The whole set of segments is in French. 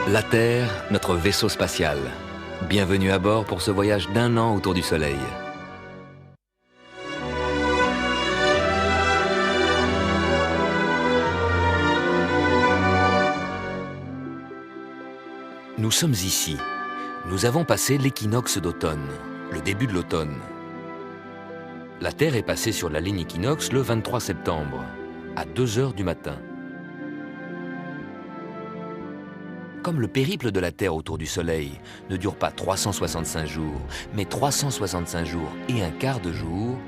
La Terre, notre vaisseau spatial. Bienvenue à bord pour ce voyage d'1 an autour du Soleil. Nous sommes ici. Nous avons passé l'équinoxe d'automne, le début de l'automne. La Terre est passée sur la ligne équinoxe le 23 septembre, à 2 heures du matin. Comme le périple de la Terre autour du Soleil ne dure pas 365 jours, mais 365 jours et un quart de jour,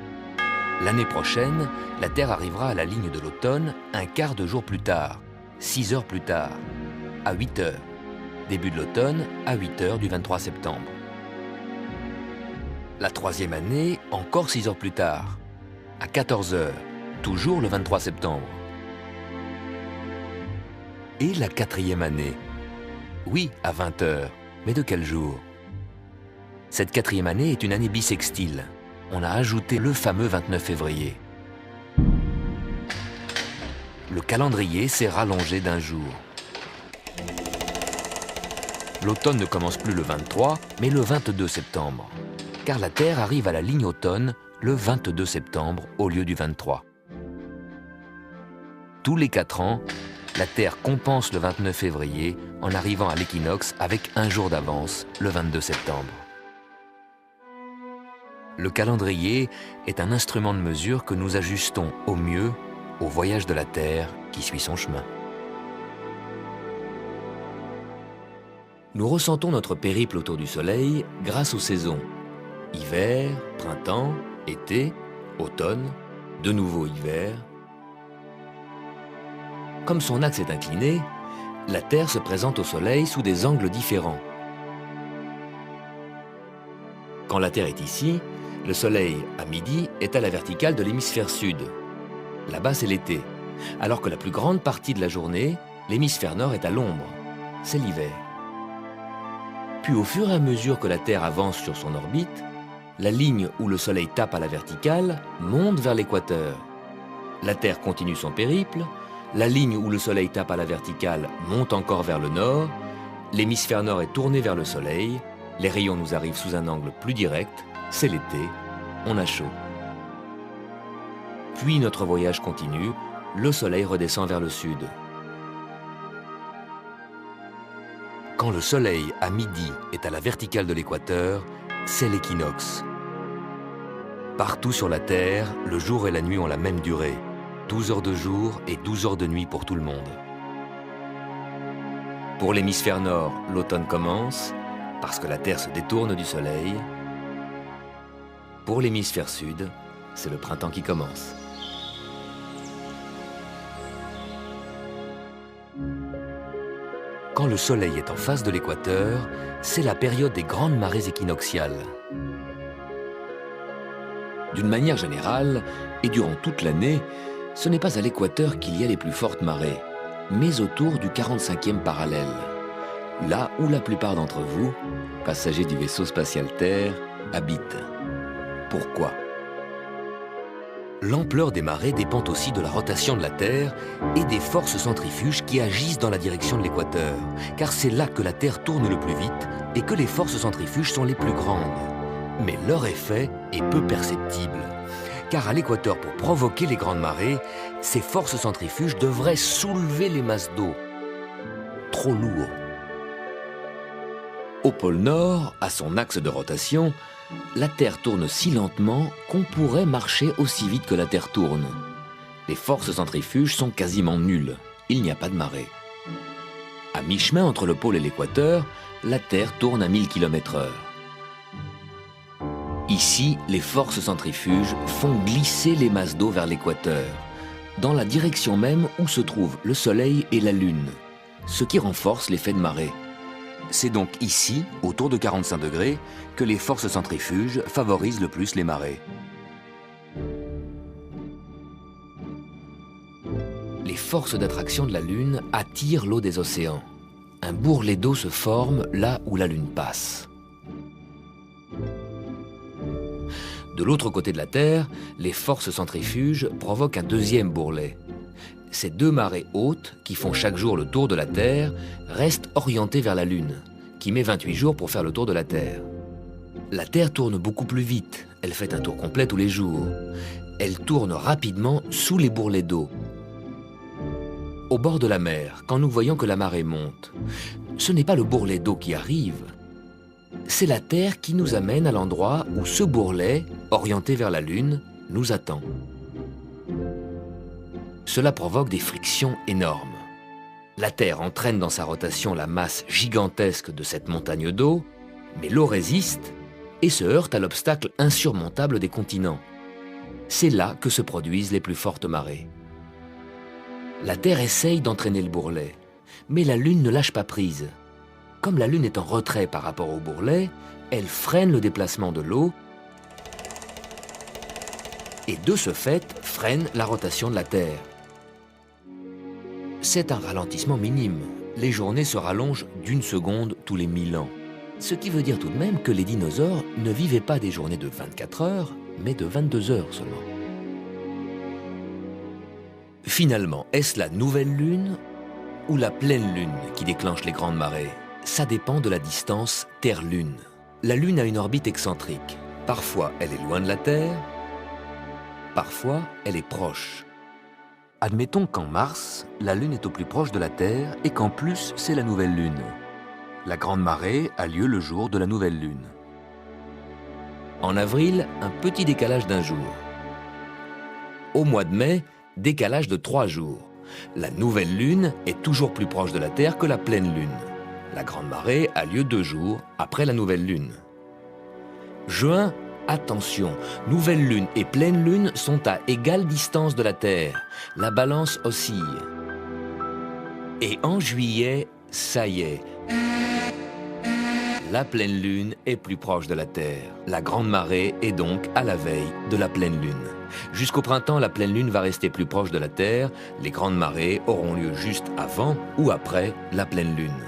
l'année prochaine, la Terre arrivera à la ligne de l'automne un quart de jour plus tard, 6 heures plus tard, à 8 heures. Début de l'automne, à 8 heures du 23 septembre. La troisième année, encore 6 heures plus tard, à 14 heures, toujours le 23 septembre. Et la quatrième année, oui, à 20 heures, mais de quel jour? Cette quatrième année est une année bissextile. On a ajouté le fameux 29 février. Le calendrier s'est rallongé d'1 jour. L'automne ne commence plus le 23, mais le 22 septembre. Car la Terre arrive à la ligne automne le 22 septembre au lieu du 23. Tous les 4 ans, la Terre compense le 29 février en arrivant à l'équinoxe avec 1 jour d'avance, le 22 septembre. Le calendrier est un instrument de mesure que nous ajustons au mieux au voyage de la Terre qui suit son chemin. Nous ressentons notre périple autour du Soleil grâce aux saisons. Hiver, printemps, été, automne, de nouveau hiver. Comme son axe est incliné, la Terre se présente au Soleil sous des angles différents. Quand la Terre est ici, le Soleil, à midi, est à la verticale de l'hémisphère sud. Là-bas, c'est l'été, alors que la plus grande partie de la journée, l'hémisphère nord est à l'ombre. C'est l'hiver. Puis au fur et à mesure que la Terre avance sur son orbite, la ligne où le Soleil tape à la verticale monte vers l'équateur. La Terre continue son périple, la ligne où le Soleil tape à la verticale monte encore vers le nord, l'hémisphère nord est tourné vers le Soleil, les rayons nous arrivent sous un angle plus direct, c'est l'été, on a chaud. Puis notre voyage continue, le Soleil redescend vers le sud. Quand le Soleil, à midi, est à la verticale de l'équateur, c'est l'équinoxe. Partout sur la Terre, le jour et la nuit ont la même durée, 12 heures de jour et 12 heures de nuit pour tout le monde. Pour l'hémisphère nord, l'automne commence, parce que la Terre se détourne du Soleil. Pour l'hémisphère sud, c'est le printemps qui commence. Quand le Soleil est en face de l'équateur, c'est la période des grandes marées équinoxiales. D'une manière générale, et durant toute l'année, ce n'est pas à l'équateur qu'il y a les plus fortes marées, mais autour du 45e parallèle, là où la plupart d'entre vous, passagers du vaisseau spatial Terre, habitent. Pourquoi? L'ampleur des marées dépend aussi de la rotation de la Terre et des forces centrifuges qui agissent dans la direction de l'équateur, car c'est là que la Terre tourne le plus vite et que les forces centrifuges sont les plus grandes. Mais leur effet est peu perceptible, car à l'équateur, pour provoquer les grandes marées, ces forces centrifuges devraient soulever les masses d'eau. Trop lourd. Au pôle Nord, à son axe de rotation, la Terre tourne si lentement qu'on pourrait marcher aussi vite que la Terre tourne. Les forces centrifuges sont quasiment nulles. Il n'y a pas de marée. À mi-chemin entre le pôle et l'équateur, la Terre tourne à 1000 km/h. Ici, les forces centrifuges font glisser les masses d'eau vers l'équateur, dans la direction même où se trouvent le Soleil et la Lune, ce qui renforce l'effet de marée. C'est donc ici, autour de 45 degrés, que les forces centrifuges favorisent le plus les marées. Les forces d'attraction de la Lune attirent l'eau des océans. Un bourrelet d'eau se forme là où la Lune passe. De l'autre côté de la Terre, les forces centrifuges provoquent un deuxième bourrelet. Ces deux marées hautes, qui font chaque jour le tour de la Terre, restent orientées vers la Lune, qui met 28 jours pour faire le tour de la Terre. La Terre tourne beaucoup plus vite, elle fait un tour complet tous les jours. Elle tourne rapidement sous les bourrelets d'eau. Au bord de la mer, quand nous voyons que la marée monte, ce n'est pas le bourrelet d'eau qui arrive, c'est la Terre qui nous amène à l'endroit où ce bourrelet, orienté vers la Lune, nous attend. Cela provoque des frictions énormes. La Terre entraîne dans sa rotation la masse gigantesque de cette montagne d'eau, mais l'eau résiste et se heurte à l'obstacle insurmontable des continents. C'est là que se produisent les plus fortes marées. La Terre essaye d'entraîner le bourrelet, mais la Lune ne lâche pas prise. Comme la Lune est en retrait par rapport au bourrelet, elle freine le déplacement de l'eau et de ce fait freine la rotation de la Terre. C'est un ralentissement minime. Les journées se rallongent d'1 seconde tous les 1000 ans. Ce qui veut dire tout de même que les dinosaures ne vivaient pas des journées de 24 heures, mais de 22 heures seulement. Finalement, est-ce la nouvelle Lune ou la pleine Lune qui déclenche les grandes marées? Ça dépend de la distance Terre-Lune. La Lune a une orbite excentrique. Parfois, elle est loin de la Terre, parfois, elle est proche. Admettons qu'en mars, la Lune est au plus proche de la Terre et qu'en plus, c'est la nouvelle Lune. La grande marée a lieu le jour de la nouvelle Lune. En avril, un petit décalage d'1 jour. Au mois de mai, décalage de 3 jours. La nouvelle Lune est toujours plus proche de la Terre que la pleine Lune. La grande marée a lieu 2 jours après la nouvelle Lune. Juin, attention, nouvelle Lune et pleine Lune sont à égale distance de la Terre. La balance oscille. Et en juillet, ça y est, la pleine Lune est plus proche de la Terre. La grande marée est donc à la veille de la pleine Lune. Jusqu'au printemps, la pleine Lune va rester plus proche de la Terre. Les grandes marées auront lieu juste avant ou après la pleine Lune.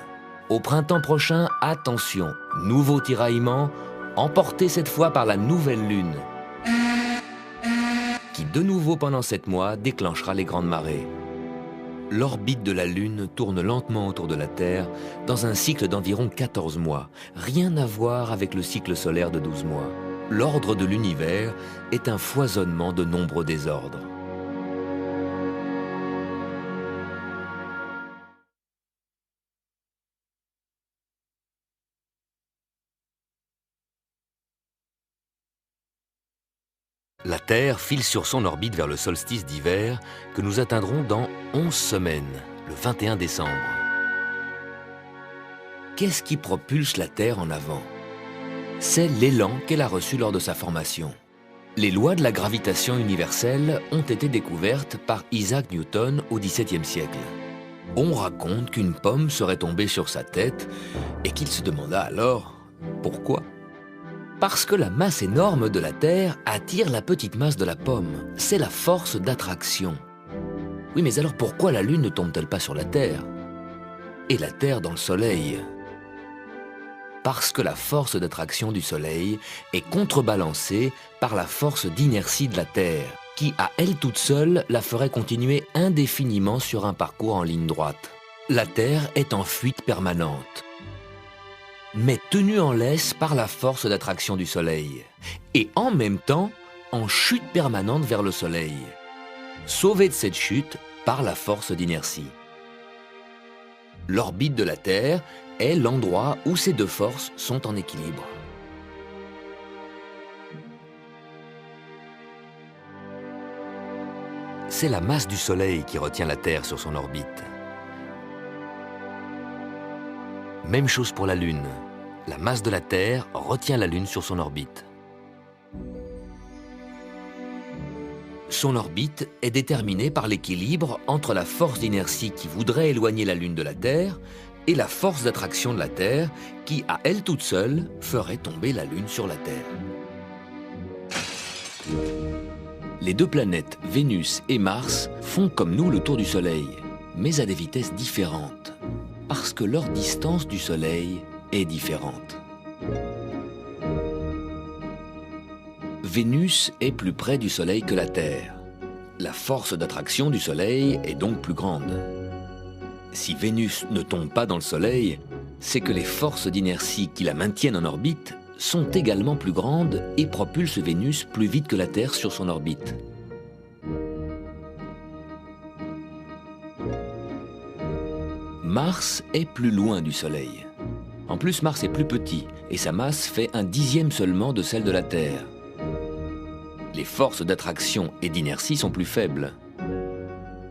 Au printemps prochain, attention, nouveau tiraillement, emporté cette fois par la nouvelle Lune, qui de nouveau pendant 7 mois déclenchera les grandes marées. L'orbite de la Lune tourne lentement autour de la Terre dans un cycle d'environ 14 mois. Rien à voir avec le cycle solaire de 12 mois. L'ordre de l'univers est un foisonnement de nombreux désordres. La Terre file sur son orbite vers le solstice d'hiver que nous atteindrons dans 11 semaines, le 21 décembre. Qu'est-ce qui propulse la Terre en avant? C'est l'élan qu'elle a reçu lors de sa formation. Les lois de la gravitation universelle ont été découvertes par Isaac Newton au XVIIe siècle. On raconte qu'une pomme serait tombée sur sa tête et qu'il se demanda alors pourquoi. Parce que la masse énorme de la Terre attire la petite masse de la pomme. C'est la force d'attraction. Oui, mais alors pourquoi la Lune ne tombe-t-elle pas sur la Terre? Et la Terre dans le Soleil? Parce que la force d'attraction du Soleil est contrebalancée par la force d'inertie de la Terre, qui à elle toute seule la ferait continuer indéfiniment sur un parcours en ligne droite. La Terre est en fuite permanente, mais tenue en laisse par la force d'attraction du Soleil, et en même temps en chute permanente vers le Soleil, sauvée de cette chute par la force d'inertie. L'orbite de la Terre est l'endroit où ces deux forces sont en équilibre. C'est la masse du Soleil qui retient la Terre sur son orbite. Même chose pour la Lune. La masse de la Terre retient la Lune sur son orbite. Son orbite est déterminée par l'équilibre entre la force d'inertie qui voudrait éloigner la Lune de la Terre et la force d'attraction de la Terre qui, à elle toute seule, ferait tomber la Lune sur la Terre. Les deux planètes, Vénus et Mars, font comme nous le tour du Soleil, mais à des vitesses différentes, parce que leur distance du Soleil est différente. Vénus est plus près du Soleil que la Terre. La force d'attraction du Soleil est donc plus grande. Si Vénus ne tombe pas dans le Soleil, c'est que les forces d'inertie qui la maintiennent en orbite sont également plus grandes et propulsent Vénus plus vite que la Terre sur son orbite. Mars est plus loin du Soleil. En plus, Mars est plus petit et sa masse fait 1/10 seulement de celle de la Terre. Les forces d'attraction et d'inertie sont plus faibles.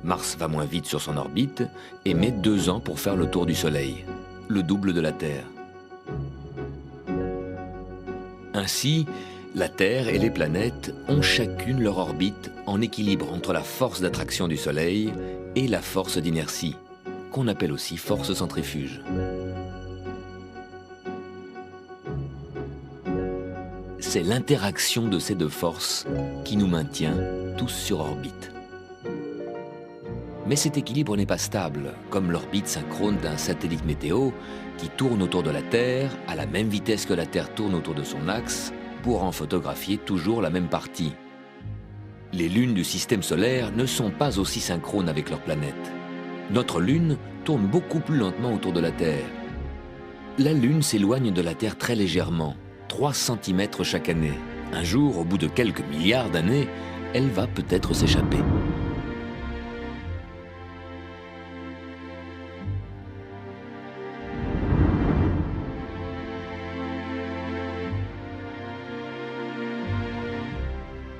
Mars va moins vite sur son orbite et met 2 ans pour faire le tour du Soleil, le double de la Terre. Ainsi, la Terre et les planètes ont chacune leur orbite en équilibre entre la force d'attraction du Soleil et la force d'inertie, qu'on appelle aussi force centrifuge. C'est l'interaction de ces deux forces qui nous maintient tous sur orbite. Mais cet équilibre n'est pas stable, comme l'orbite synchrone d'un satellite météo qui tourne autour de la Terre à la même vitesse que la Terre tourne autour de son axe pour en photographier toujours la même partie. Les lunes du système solaire ne sont pas aussi synchrones avec leurs planètes. Notre Lune tourne beaucoup plus lentement autour de la Terre. La Lune s'éloigne de la Terre très légèrement, 3 cm chaque année. Un jour, au bout de quelques milliards d'années, elle va peut-être s'échapper.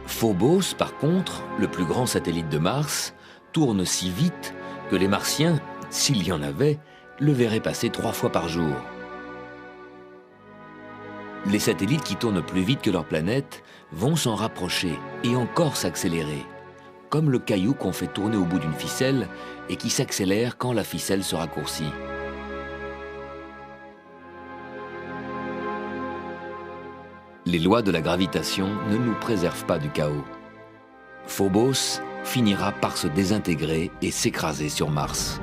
Phobos, par contre, le plus grand satellite de Mars, tourne si vite que les Martiens, s'il y en avait, le verraient passer 3 fois par jour. Les satellites qui tournent plus vite que leur planète vont s'en rapprocher et encore s'accélérer, comme le caillou qu'on fait tourner au bout d'une ficelle et qui s'accélère quand la ficelle se raccourcit. Les lois de la gravitation ne nous préservent pas du chaos. Phobos finira par se désintégrer et s'écraser sur Mars.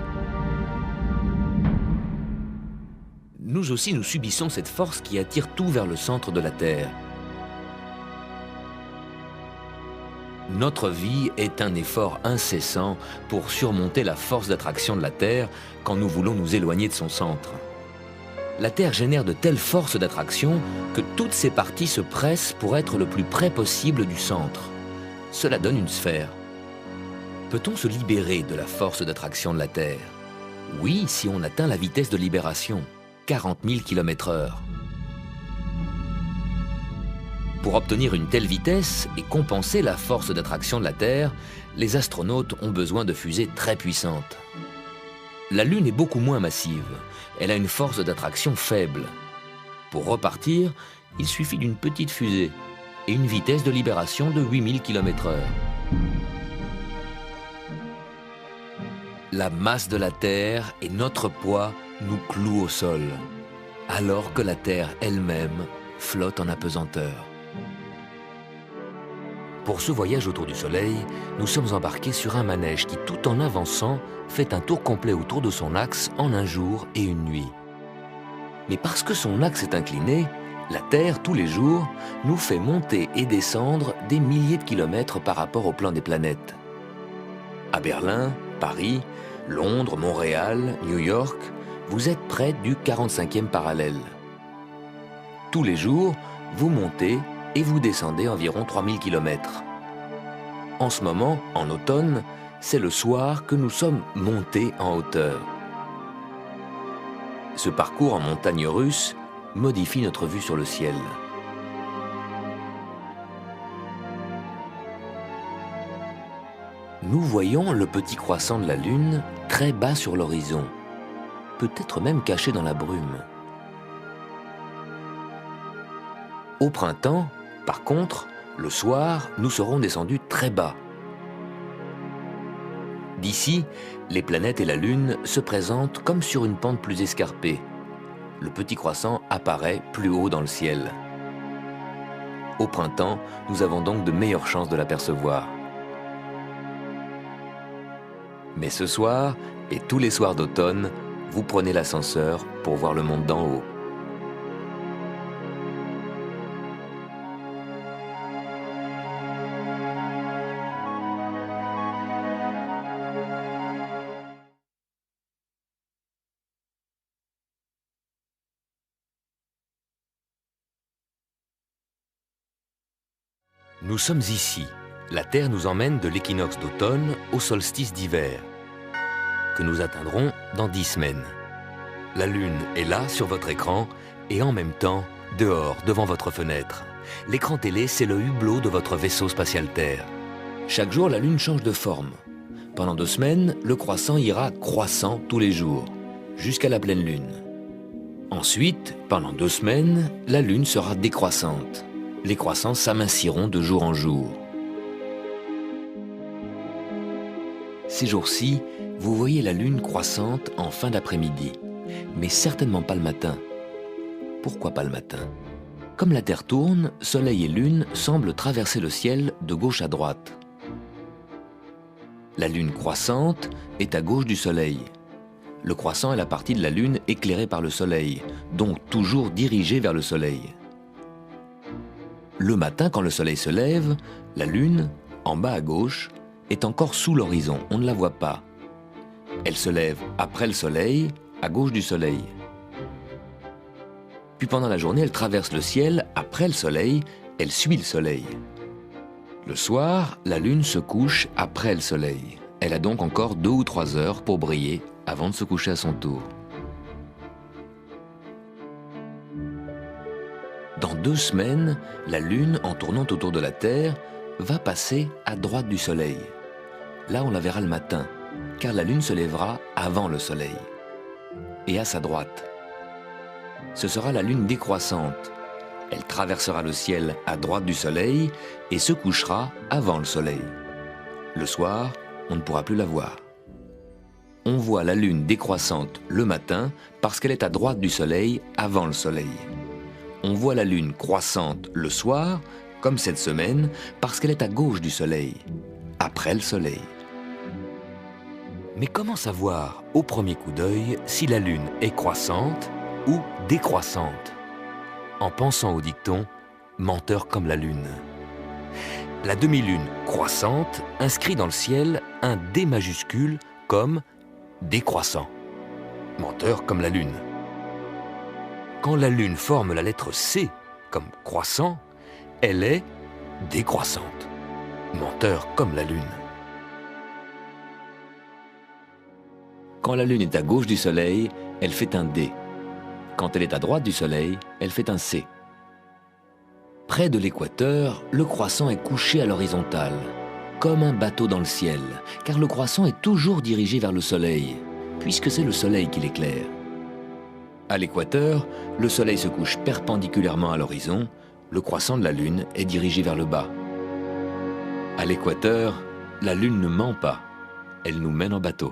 Nous aussi, nous subissons cette force qui attire tout vers le centre de la Terre. Notre vie est un effort incessant pour surmonter la force d'attraction de la Terre quand nous voulons nous éloigner de son centre. La Terre génère de telles forces d'attraction que toutes ses parties se pressent pour être le plus près possible du centre. Cela donne une sphère. Peut-on se libérer de la force d'attraction de la Terre? Oui, si on atteint la vitesse de libération, 40 000 km/h. Pour obtenir une telle vitesse et compenser la force d'attraction de la Terre, les astronautes ont besoin de fusées très puissantes. La Lune est beaucoup moins massive. Elle a une force d'attraction faible. Pour repartir, il suffit d'une petite fusée et une vitesse de libération de 8000 km/h. La masse de la Terre et notre poids nous clouent au sol, alors que la Terre elle-même flotte en apesanteur. Pour ce voyage autour du Soleil, nous sommes embarqués sur un manège qui, tout en avançant, fait un tour complet autour de son axe en un jour et une nuit. Mais parce que son axe est incliné, la Terre, tous les jours, nous fait monter et descendre des milliers de kilomètres par rapport au plan des planètes. À Berlin, Paris, Londres, Montréal, New York, vous êtes près du 45e parallèle. Tous les jours, vous montez et vous descendez environ 3000 km. En ce moment, en automne, c'est le soir que nous sommes montés en hauteur. Ce parcours en montagne russe modifie notre vue sur le ciel. Nous voyons le petit croissant de la Lune très bas sur l'horizon, peut-être même caché dans la brume. Au printemps, par contre, le soir, nous serons descendus très bas. D'ici, les planètes et la Lune se présentent comme sur une pente plus escarpée. Le petit croissant apparaît plus haut dans le ciel. Au printemps, nous avons donc de meilleures chances de l'apercevoir. Mais ce soir, et tous les soirs d'automne, vous prenez l'ascenseur pour voir le monde d'en haut. Nous sommes ici. La Terre nous emmène de l'équinoxe d'automne au solstice d'hiver, que nous atteindrons dans 10 semaines. La Lune est là, sur votre écran, et en même temps, dehors, devant votre fenêtre. L'écran télé, c'est le hublot de votre vaisseau spatial Terre. Chaque jour, la Lune change de forme. Pendant 2 semaines, le croissant ira croissant tous les jours, jusqu'à la pleine Lune. Ensuite, pendant 2 semaines, la Lune sera décroissante. Les croissants s'aminciront de jour en jour. Ces jours-ci, vous voyez la Lune croissante en fin d'après-midi, mais certainement pas le matin. Pourquoi pas le matin? Comme la Terre tourne, Soleil et Lune semblent traverser le ciel de gauche à droite. La Lune croissante est à gauche du Soleil. Le croissant est la partie de la Lune éclairée par le Soleil, donc toujours dirigée vers le Soleil. Le matin, quand le Soleil se lève, la Lune, en bas à gauche, est encore sous l'horizon, on ne la voit pas. Elle se lève après le Soleil, à gauche du Soleil. Puis pendant la journée, elle traverse le ciel après le Soleil, elle suit le Soleil. Le soir, la Lune se couche après le Soleil. Elle a donc encore 2 ou 3 heures pour briller avant de se coucher à son tour. Dans 2 semaines, la Lune, en tournant autour de la Terre, va passer à droite du Soleil. Là, on la verra le matin, car la Lune se lèvera avant le Soleil. Et à sa droite. Ce sera la Lune décroissante. Elle traversera le ciel à droite du Soleil et se couchera avant le Soleil. Le soir, on ne pourra plus la voir. On voit la Lune décroissante le matin parce qu'elle est à droite du Soleil avant le Soleil. On voit la Lune croissante le soir, comme cette semaine, parce qu'elle est à gauche du Soleil, après le Soleil. Mais comment savoir, au premier coup d'œil, si la Lune est croissante ou décroissante? En pensant au dicton « menteur comme la Lune ». La demi-lune croissante inscrit dans le ciel un D majuscule comme décroissant. Menteur comme la Lune. Quand la Lune forme la lettre C comme croissant, elle est décroissante. Menteur comme la Lune. Quand la Lune est à gauche du Soleil, elle fait un D. Quand elle est à droite du Soleil, elle fait un C. Près de l'équateur, le croissant est couché à l'horizontale, comme un bateau dans le ciel, car le croissant est toujours dirigé vers le Soleil, puisque c'est le Soleil qui l'éclaire. À l'équateur, le Soleil se couche perpendiculairement à l'horizon, le croissant de la Lune est dirigé vers le bas. À l'équateur, la Lune ne ment pas, elle nous mène en bateau.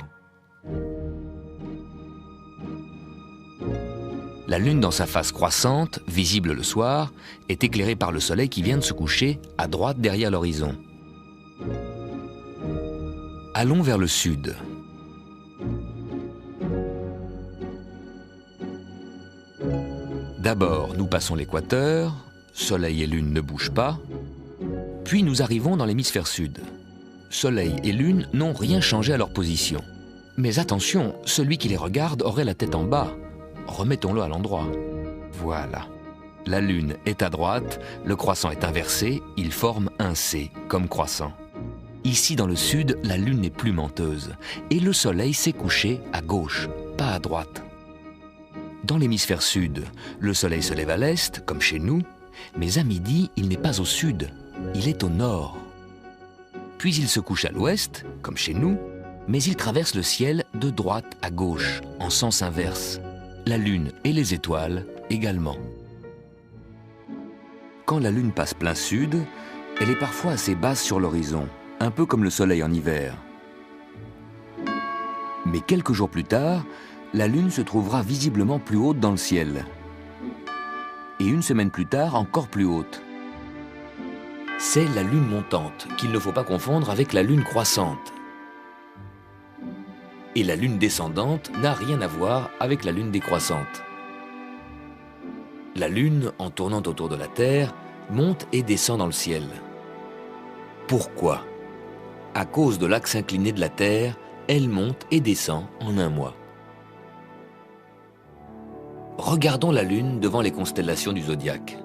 La Lune dans sa face croissante, visible le soir, est éclairée par le Soleil qui vient de se coucher à droite derrière l'horizon. Allons vers le sud. D'abord, nous passons l'équateur, Soleil et Lune ne bougent pas, puis nous arrivons dans l'hémisphère sud. Soleil et Lune n'ont rien changé à leur position. Mais attention, celui qui les regarde aurait la tête en bas. Remettons-le à l'endroit. Voilà. La Lune est à droite, le croissant est inversé, il forme un C, comme croissant. Ici, dans le sud, la Lune n'est plus menteuse, et le Soleil s'est couché à gauche, pas à droite. Dans l'hémisphère sud, le Soleil se lève à l'est, comme chez nous, mais à midi, il n'est pas au sud, il est au nord. Puis il se couche à l'ouest, comme chez nous, mais il traverse le ciel de droite à gauche, en sens inverse. La Lune et les étoiles également. Quand la Lune passe plein sud, elle est parfois assez basse sur l'horizon, un peu comme le Soleil en hiver. Mais quelques jours plus tard, la Lune se trouvera visiblement plus haute dans le ciel. Et une semaine plus tard, encore plus haute. C'est la Lune montante, qu'il ne faut pas confondre avec la Lune croissante. Et la Lune descendante n'a rien à voir avec la Lune décroissante. La Lune, en tournant autour de la Terre, monte et descend dans le ciel. Pourquoi? À cause de l'axe incliné de la Terre, elle monte et descend en un mois. Regardons la Lune devant les constellations du zodiaque.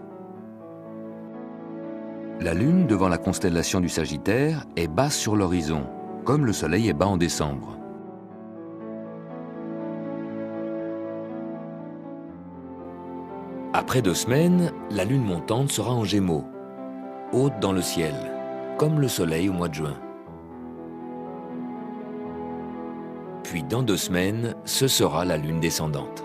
La Lune, devant la constellation du Sagittaire, est basse sur l'horizon, comme le Soleil est bas en décembre. Après 2 semaines, la Lune montante sera en Gémeaux, haute dans le ciel, comme le Soleil au mois de juin. Puis dans 2 semaines, ce sera la Lune descendante.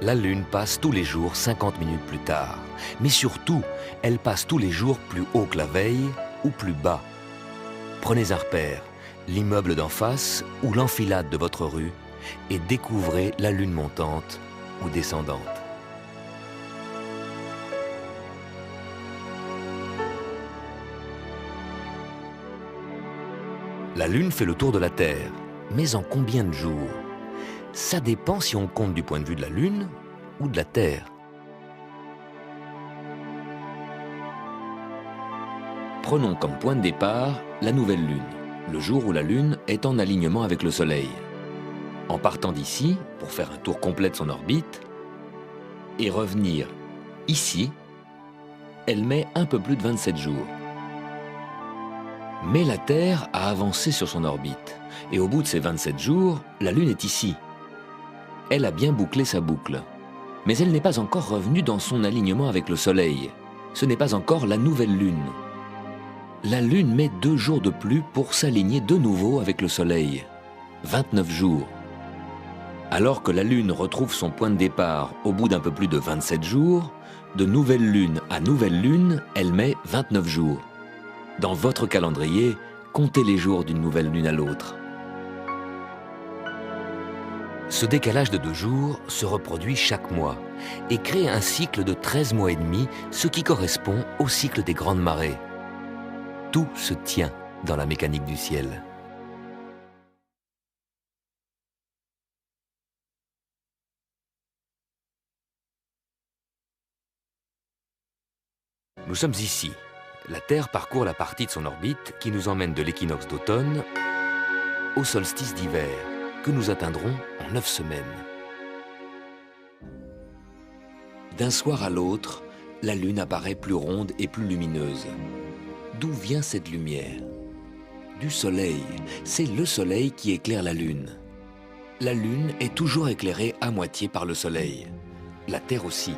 La Lune passe tous les jours 50 minutes plus tard. Mais surtout, elle passe tous les jours plus haut que la veille ou plus bas. Prenez un repère, l'immeuble d'en face ou l'enfilade de votre rue, et découvrez la Lune montante ou descendante. La Lune fait le tour de la Terre, mais en combien de jours? Ça dépend si on compte du point de vue de la Lune ou de la Terre. Prenons comme point de départ la nouvelle Lune, le jour où la Lune est en alignement avec le Soleil. En partant d'ici, pour faire un tour complet de son orbite, et revenir ici, elle met un peu plus de 27 jours. Mais la Terre a avancé sur son orbite, et au bout de ces 27 jours, la Lune est ici. Elle a bien bouclé sa boucle, mais elle n'est pas encore revenue dans son alignement avec le Soleil. Ce n'est pas encore la nouvelle Lune. La Lune met 2 jours de plus pour s'aligner de nouveau avec le Soleil. 29 jours. Alors que la Lune retrouve son point de départ au bout d'un peu plus de 27 jours, de nouvelle Lune à nouvelle Lune, elle met 29 jours. Dans votre calendrier, comptez les jours d'une nouvelle Lune à l'autre. Ce décalage de 2 jours se reproduit chaque mois et crée un cycle de 13 mois et demi, ce qui correspond au cycle des grandes marées. Tout se tient dans la mécanique du ciel. Nous sommes ici. La Terre parcourt la partie de son orbite qui nous emmène de l'équinoxe d'automne au solstice d'hiver, que nous atteindrons en 9 semaines. D'un soir à l'autre, la Lune apparaît plus ronde et plus lumineuse. D'où vient cette lumière? Du Soleil. C'est le Soleil qui éclaire la Lune. La Lune est toujours éclairée à moitié par le Soleil. La Terre aussi.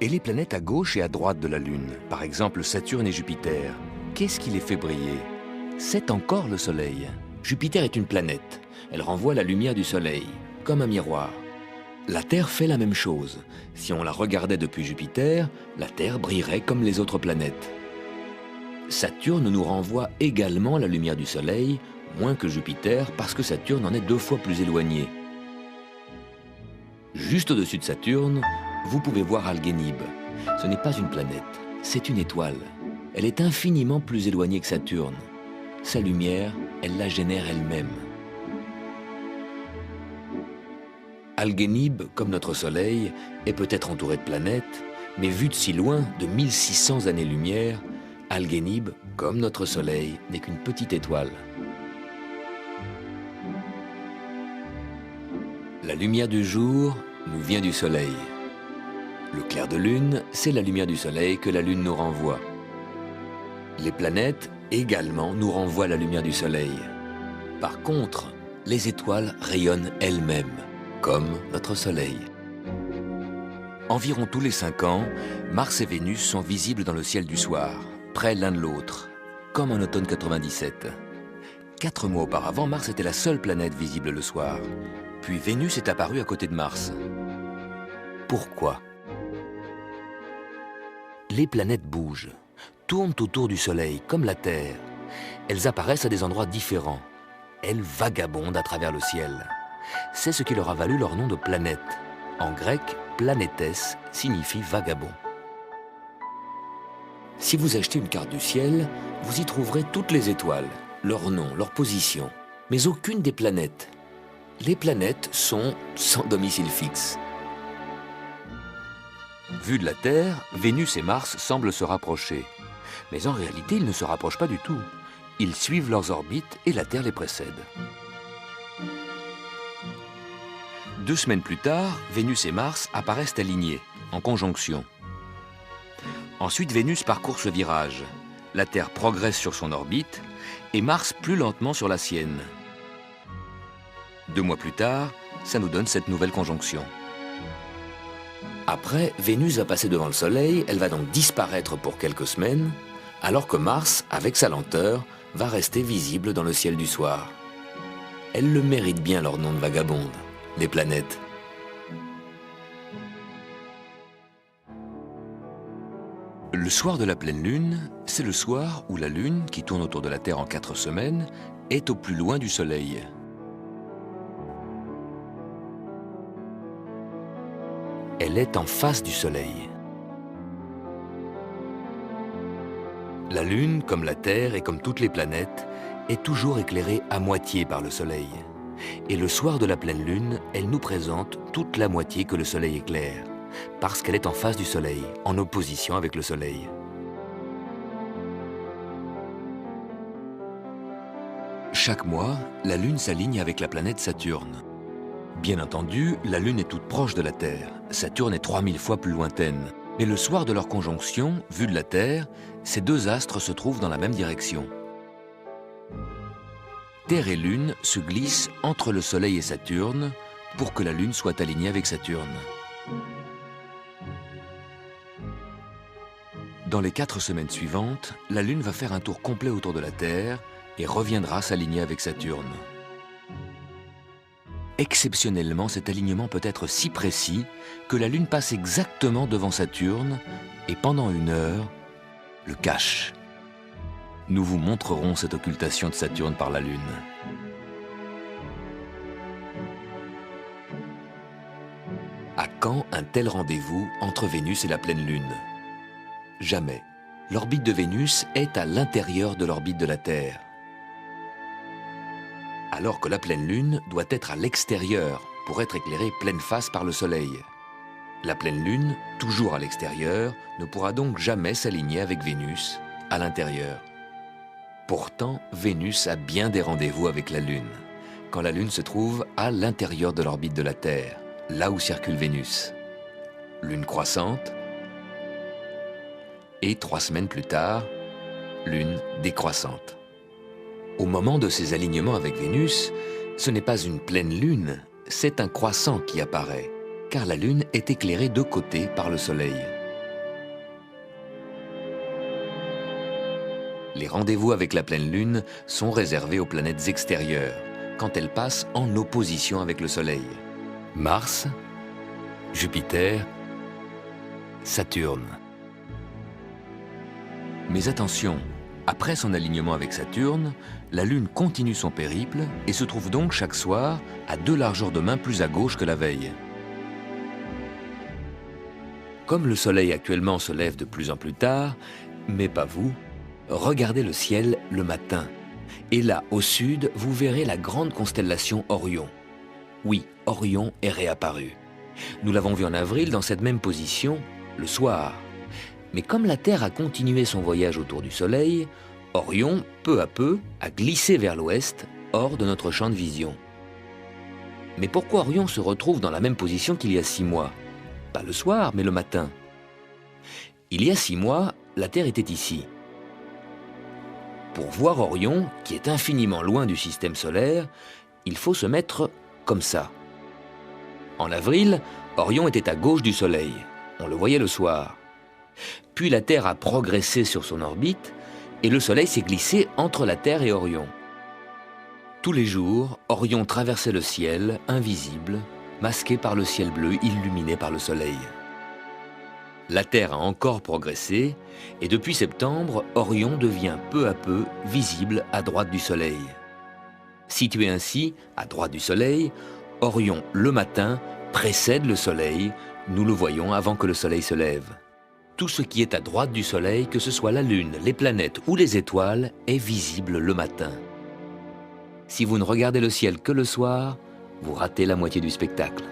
Et les planètes à gauche et à droite de la Lune, par exemple Saturne et Jupiter, qu'est-ce qui les fait briller? C'est encore le Soleil. Jupiter est une planète. Elle renvoie la lumière du Soleil, comme un miroir. La Terre fait la même chose. Si on la regardait depuis Jupiter, la Terre brillerait comme les autres planètes. Saturne nous renvoie également la lumière du Soleil, moins que Jupiter, parce que Saturne en est 2 fois plus éloigné. Juste au-dessus de Saturne, vous pouvez voir Algénibe. Ce n'est pas une planète, c'est une étoile. Elle est infiniment plus éloignée que Saturne. Sa lumière, elle la génère elle-même. Algénibe, comme notre Soleil, est peut-être entouré de planètes, mais vu de si loin, de 1600 années-lumière, Algénibe, comme notre Soleil, n'est qu'une petite étoile. La lumière du jour nous vient du Soleil. Le clair de lune, c'est la lumière du Soleil que la Lune nous renvoie. Les planètes, également, nous renvoient la lumière du Soleil. Par contre, les étoiles rayonnent elles-mêmes, comme notre Soleil. Environ tous les 5 ans, Mars et Vénus sont visibles dans le ciel du soir, près l'un de l'autre, comme en automne 97. 4 mois auparavant, Mars était la seule planète visible le soir. Puis Vénus est apparue à côté de Mars. Pourquoi? Les planètes bougent, tournent autour du Soleil, comme la Terre. Elles apparaissent à des endroits différents. Elles vagabondent à travers le ciel. C'est ce qui leur a valu leur nom de planète. En grec, planétès signifie vagabond. Si vous achetez une carte du ciel, vous y trouverez toutes les étoiles, leur nom, leur position, mais aucune des planètes. Les planètes sont sans domicile fixe. Vu de la Terre, Vénus et Mars semblent se rapprocher. Mais en réalité, ils ne se rapprochent pas du tout. Ils suivent leurs orbites et la Terre les précède. 2 semaines plus tard, Vénus et Mars apparaissent alignés, en conjonction. Ensuite, Vénus parcourt ce virage. La Terre progresse sur son orbite et Mars plus lentement sur la sienne. 2 mois plus tard, ça nous donne cette nouvelle conjonction. Après, Vénus va passer devant le Soleil, elle va donc disparaître pour quelques semaines, alors que Mars, avec sa lenteur, va rester visible dans le ciel du soir. Elles le méritent bien leur nom de vagabondes, les planètes. Le soir de la pleine lune, c'est le soir où la Lune, qui tourne autour de la Terre en 4 semaines, est au plus loin du Soleil. Elle est en face du Soleil. La Lune, comme la Terre et comme toutes les planètes, est toujours éclairée à moitié par le Soleil. Et le soir de la pleine lune, elle nous présente toute la moitié que le Soleil éclaire, parce qu'elle est en face du Soleil, en opposition avec le Soleil. Chaque mois, la Lune s'aligne avec la planète Saturne. Bien entendu, la Lune est toute proche de la Terre. Saturne est 3000 fois plus lointaine. Mais le soir de leur conjonction, vue de la Terre, ces 2 astres se trouvent dans la même direction. Terre et Lune se glissent entre le Soleil et Saturne pour que la Lune soit alignée avec Saturne. Dans les 4 semaines suivantes, la Lune va faire un tour complet autour de la Terre et reviendra s'aligner avec Saturne. Exceptionnellement, cet alignement peut être si précis que la Lune passe exactement devant Saturne et pendant 1 heure, le cache. Nous vous montrerons cette occultation de Saturne par la Lune. À quand un tel rendez-vous entre Vénus et la pleine Lune? Jamais. L'orbite de Vénus est à l'intérieur de l'orbite de la Terre. Alors que la pleine Lune doit être à l'extérieur pour être éclairée pleine face par le Soleil. La pleine Lune, toujours à l'extérieur, ne pourra donc jamais s'aligner avec Vénus à l'intérieur. Pourtant, Vénus a bien des rendez-vous avec la Lune, quand la Lune se trouve à l'intérieur de l'orbite de la Terre, là où circule Vénus. Lune croissante, et 3 semaines plus tard, Lune décroissante. Au moment de ces alignements avec Vénus, ce n'est pas une pleine Lune, c'est un croissant qui apparaît, car la Lune est éclairée de côté par le Soleil. Les rendez-vous avec la pleine Lune sont réservés aux planètes extérieures, quand elles passent en opposition avec le Soleil. Mars, Jupiter, Saturne. Mais attention, après son alignement avec Saturne, la Lune continue son périple et se trouve donc chaque soir à 2 largeurs de main plus à gauche que la veille. Comme le Soleil actuellement se lève de plus en plus tard, mais pas vous, regardez le ciel le matin. Et là, au sud, vous verrez la grande constellation Orion. Oui, Orion est réapparu. Nous l'avons vu en avril dans cette même position, le soir. Mais comme la Terre a continué son voyage autour du Soleil, Orion, peu à peu, a glissé vers l'ouest, hors de notre champ de vision. Mais pourquoi Orion se retrouve dans la même position qu'il y a 6 mois? Pas le soir, mais le matin. Il y a 6 mois, la Terre était ici. Pour voir Orion, qui est infiniment loin du système solaire, il faut se mettre comme ça. En avril, Orion était à gauche du Soleil. On le voyait le soir. Puis la Terre a progressé sur son orbite et le Soleil s'est glissé entre la Terre et Orion. Tous les jours, Orion traversait le ciel, invisible, masqué par le ciel bleu illuminé par le Soleil. La Terre a encore progressé et depuis septembre, Orion devient peu à peu visible à droite du Soleil. Situé ainsi, à droite du Soleil, Orion, le matin, précède le Soleil, nous le voyons avant que le Soleil se lève. Tout ce qui est à droite du Soleil, que ce soit la Lune, les planètes ou les étoiles, est visible le matin. Si vous ne regardez le ciel que le soir, vous ratez la moitié du spectacle.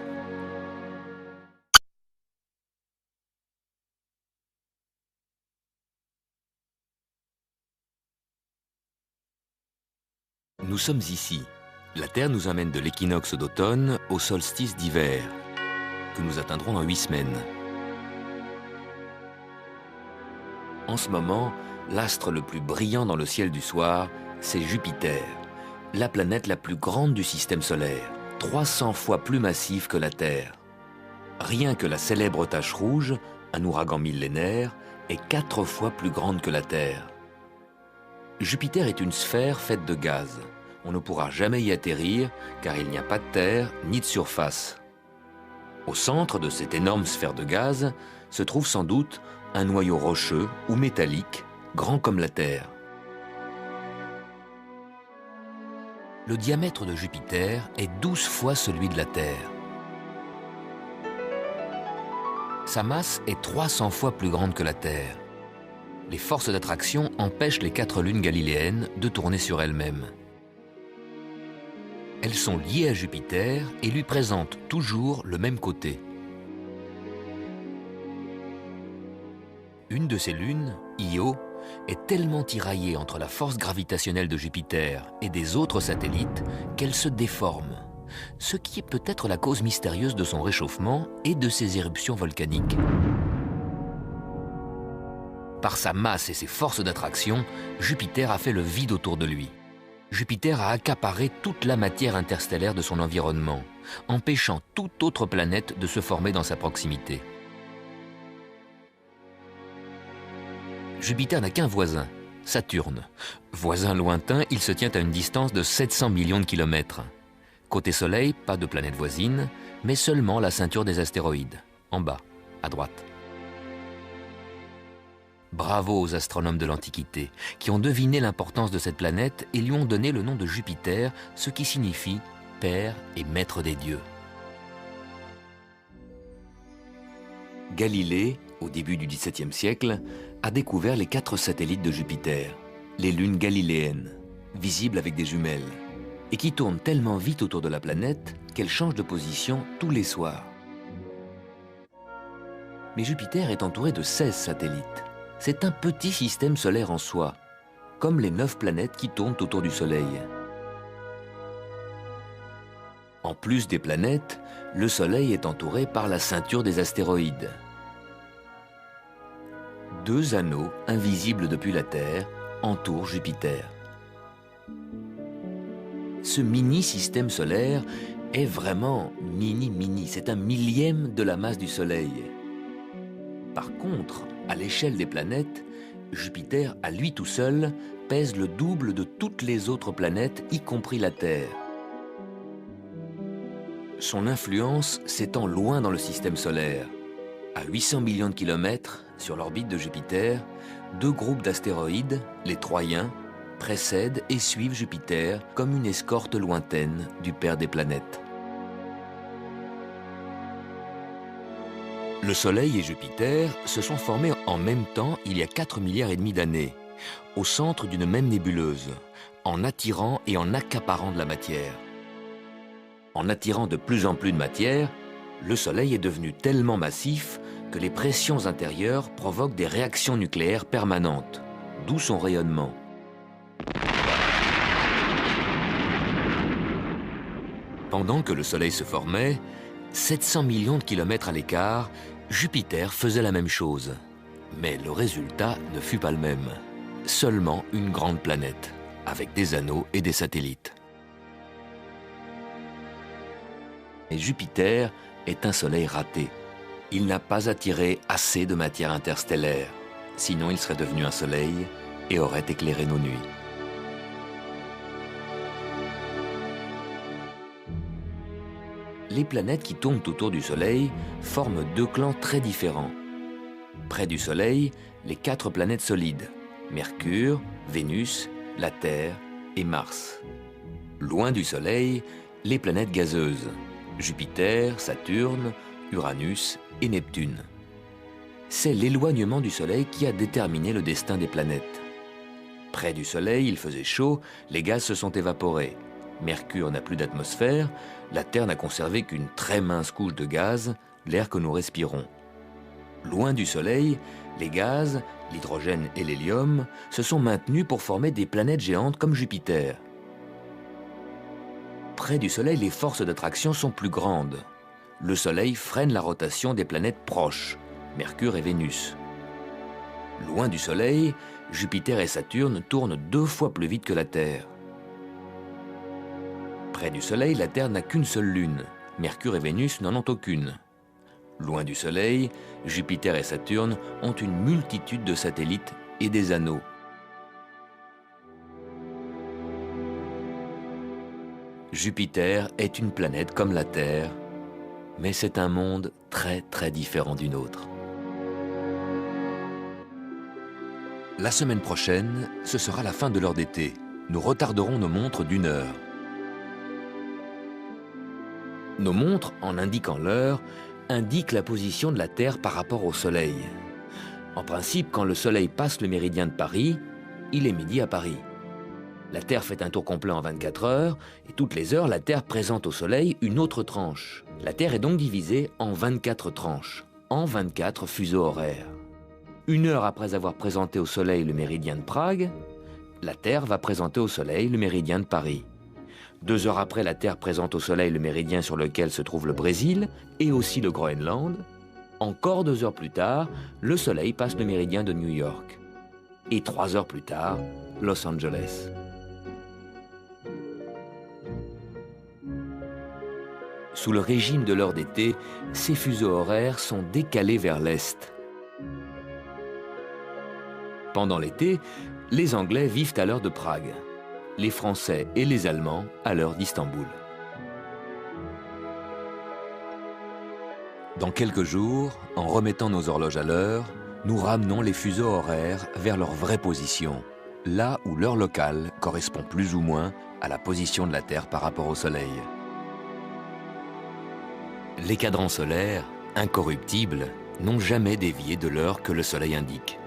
Nous sommes ici. La Terre nous amène de l'équinoxe d'automne au solstice d'hiver, que nous atteindrons dans 8 semaines. En ce moment, l'astre le plus brillant dans le ciel du soir, c'est Jupiter, la planète la plus grande du système solaire, 300 fois plus massive que la Terre. Rien que la célèbre tache rouge, un ouragan millénaire, est 4 fois plus grande que la Terre. Jupiter est une sphère faite de gaz. On ne pourra jamais y atterrir car il n'y a pas de terre ni de surface. Au centre de cette énorme sphère de gaz se trouve sans doute un noyau rocheux ou métallique, grand comme la Terre. Le diamètre de Jupiter est 12 fois celui de la Terre. Sa masse est 300 fois plus grande que la Terre. Les forces d'attraction empêchent les 4 lunes galiléennes de tourner sur elles-mêmes. Elles sont liées à Jupiter et lui présentent toujours le même côté. Une de ces lunes, Io, est tellement tiraillée entre la force gravitationnelle de Jupiter et des autres satellites qu'elle se déforme, ce qui est peut-être la cause mystérieuse de son réchauffement et de ses éruptions volcaniques. Par sa masse et ses forces d'attraction, Jupiter a fait le vide autour de lui. Jupiter a accaparé toute la matière interstellaire de son environnement, empêchant toute autre planète de se former dans sa proximité. Jupiter n'a qu'un voisin, Saturne. Voisin lointain, il se tient à une distance de 700 millions de kilomètres. Côté Soleil, pas de planète voisine, mais seulement la ceinture des astéroïdes, en bas, à droite. Bravo aux astronomes de l'Antiquité, qui ont deviné l'importance de cette planète et lui ont donné le nom de Jupiter, ce qui signifie « Père et Maître des dieux ». Galilée, au début du XVIIe siècle, a découvert les 4 satellites de Jupiter, les lunes galiléennes, visibles avec des jumelles, et qui tournent tellement vite autour de la planète qu'elles changent de position tous les soirs. Mais Jupiter est entouré de 16 satellites. C'est un petit système solaire en soi, comme les 9 planètes qui tournent autour du Soleil. En plus des planètes, le Soleil est entouré par la ceinture des astéroïdes. 2 anneaux, invisibles depuis la Terre, entourent Jupiter. Ce mini-système solaire est vraiment mini-mini, c'est un millième de la masse du Soleil. Par contre, à l'échelle des planètes, Jupiter, à lui tout seul, pèse le double de toutes les autres planètes, y compris la Terre. Son influence s'étend loin dans le système solaire. À 800 millions de kilomètres, sur l'orbite de Jupiter, 2 groupes d'astéroïdes, les Troyens, précèdent et suivent Jupiter comme une escorte lointaine du père des planètes. Le Soleil et Jupiter se sont formés en même temps il y a 4,5 milliards d'années, au centre d'une même nébuleuse, en attirant et en accaparant de la matière. En attirant de plus en plus de matière, le Soleil est devenu tellement massif que les pressions intérieures provoquent des réactions nucléaires permanentes, d'où son rayonnement. Pendant que le Soleil se formait, 700 millions de kilomètres à l'écart, Jupiter faisait la même chose. Mais le résultat ne fut pas le même. Seulement une grande planète, avec des anneaux et des satellites. Et Jupiter est un Soleil raté. Il n'a pas attiré assez de matière interstellaire. Sinon, il serait devenu un Soleil et aurait éclairé nos nuits. Les planètes qui tournent autour du Soleil forment 2 clans très différents. Près du Soleil, les 4 planètes solides, Mercure, Vénus, la Terre et Mars. Loin du Soleil, les planètes gazeuses, Jupiter, Saturne, Uranus et Neptune. C'est l'éloignement du Soleil qui a déterminé le destin des planètes. Près du Soleil, il faisait chaud, les gaz se sont évaporés. Mercure n'a plus d'atmosphère, la Terre n'a conservé qu'une très mince couche de gaz, l'air que nous respirons. Loin du Soleil, les gaz, l'hydrogène et l'hélium, se sont maintenus pour former des planètes géantes comme Jupiter. Près du Soleil, les forces d'attraction sont plus grandes. Le Soleil freine la rotation des planètes proches, Mercure et Vénus. Loin du Soleil, Jupiter et Saturne tournent 2 fois plus vite que la Terre. Près du Soleil, la Terre n'a qu'une seule lune. Mercure et Vénus n'en ont aucune. Loin du Soleil, Jupiter et Saturne ont une multitude de satellites et des anneaux. Jupiter est une planète comme la Terre, mais c'est un monde très très différent du nôtre. La semaine prochaine, ce sera la fin de l'heure d'été. Nous retarderons nos montres d'1 heure. Nos montres, en indiquant l'heure, indiquent la position de la Terre par rapport au Soleil. En principe, quand le Soleil passe le méridien de Paris, il est midi à Paris. La Terre fait un tour complet en 24 heures, et toutes les heures, la Terre présente au Soleil une autre tranche. La Terre est donc divisée en 24 tranches, en 24 fuseaux horaires. 1 heure après avoir présenté au Soleil le méridien de Prague, la Terre va présenter au Soleil le méridien de Paris. 2 heures après, la Terre présente au Soleil le méridien sur lequel se trouve le Brésil et aussi le Groenland. Encore 2 heures plus tard, le Soleil passe le méridien de New York. Et 3 heures plus tard, Los Angeles. Sous le régime de l'heure d'été, ces fuseaux horaires sont décalés vers l'est. Pendant l'été, les Anglais vivent à l'heure de Prague, les Français et les Allemands à l'heure d'Istanbul. Dans quelques jours, en remettant nos horloges à l'heure, nous ramenons les fuseaux horaires vers leur vraie position, là où l'heure locale correspond plus ou moins à la position de la Terre par rapport au Soleil. Les cadrans solaires, incorruptibles, n'ont jamais dévié de l'heure que le Soleil indique.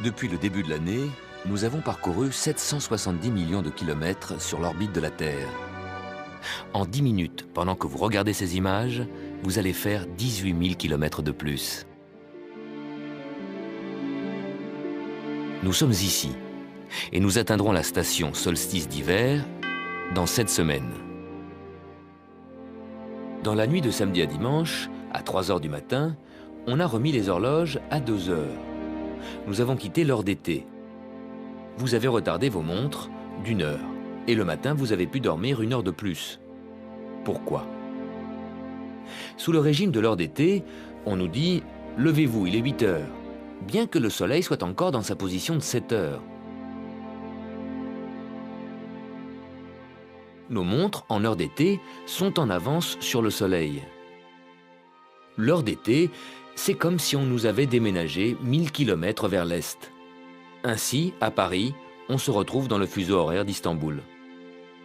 Depuis le début de l'année, nous avons parcouru 770 millions de kilomètres sur l'orbite de la Terre. En 10 minutes, pendant que vous regardez ces images, vous allez faire 18 000 kilomètres de plus. Nous sommes ici, et nous atteindrons la station solstice d'hiver dans 7 semaines. Dans la nuit de samedi à dimanche, à 3 heures du matin, on a remis les horloges à 2 heures. Nous avons quitté l'heure d'été. Vous avez retardé vos montres d'1 heure. Et le matin, vous avez pu dormir 1 heure de plus. Pourquoi? Sous le régime de l'heure d'été, on nous dit « Levez-vous, il est 8 heures », bien que le Soleil soit encore dans sa position de 7 heures. Nos montres, en heure d'été, sont en avance sur le Soleil. L'heure d'été, c'est comme si on nous avait déménagé 1000 km vers l'est. Ainsi, à Paris, on se retrouve dans le fuseau horaire d'Istanbul.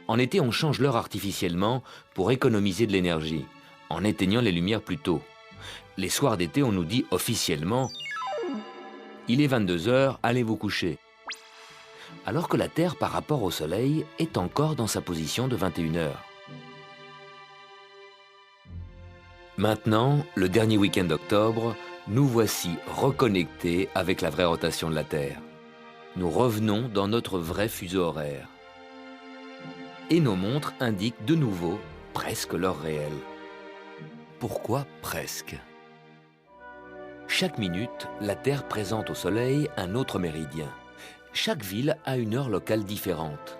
En été, on change l'heure artificiellement pour économiser de l'énergie, en éteignant les lumières plus tôt. Les soirs d'été, on nous dit officiellement « Il est 22 heures, allez vous coucher ». Alors que la Terre, par rapport au Soleil, est encore dans sa position de 21 heures. Maintenant, le dernier week-end d'octobre, nous voici reconnectés avec la vraie rotation de la Terre. Nous revenons dans notre vrai fuseau horaire. Et nos montres indiquent de nouveau presque l'heure réelle. Pourquoi presque? Chaque minute, la Terre présente au Soleil un autre méridien. Chaque ville a une heure locale différente.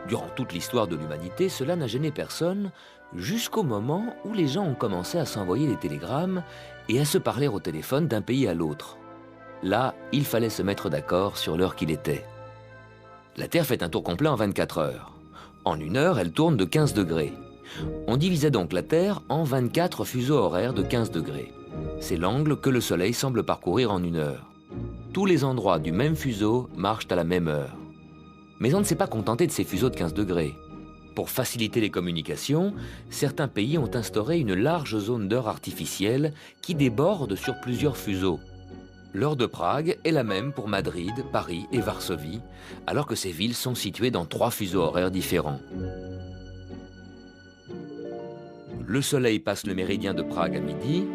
Durant toute l'histoire de l'humanité, cela n'a gêné personne, jusqu'au moment où les gens ont commencé à s'envoyer des télégrammes et à se parler au téléphone d'un pays à l'autre. Là, il fallait se mettre d'accord sur l'heure qu'il était. La Terre fait un tour complet en 24 heures. En 1 heure, elle tourne de 15 degrés. On divisait donc la Terre en 24 fuseaux horaires de 15 degrés. C'est l'angle que le Soleil semble parcourir en 1 heure. Tous les endroits du même fuseau marchent à la même heure. Mais on ne s'est pas contenté de ces fuseaux de 15 degrés. Pour faciliter les communications, certains pays ont instauré une large zone d'heure artificielle qui déborde sur plusieurs fuseaux. L'heure de Prague est la même pour Madrid, Paris et Varsovie, alors que ces villes sont situées dans 3 fuseaux horaires différents. Le Soleil passe le méridien de Prague à midi,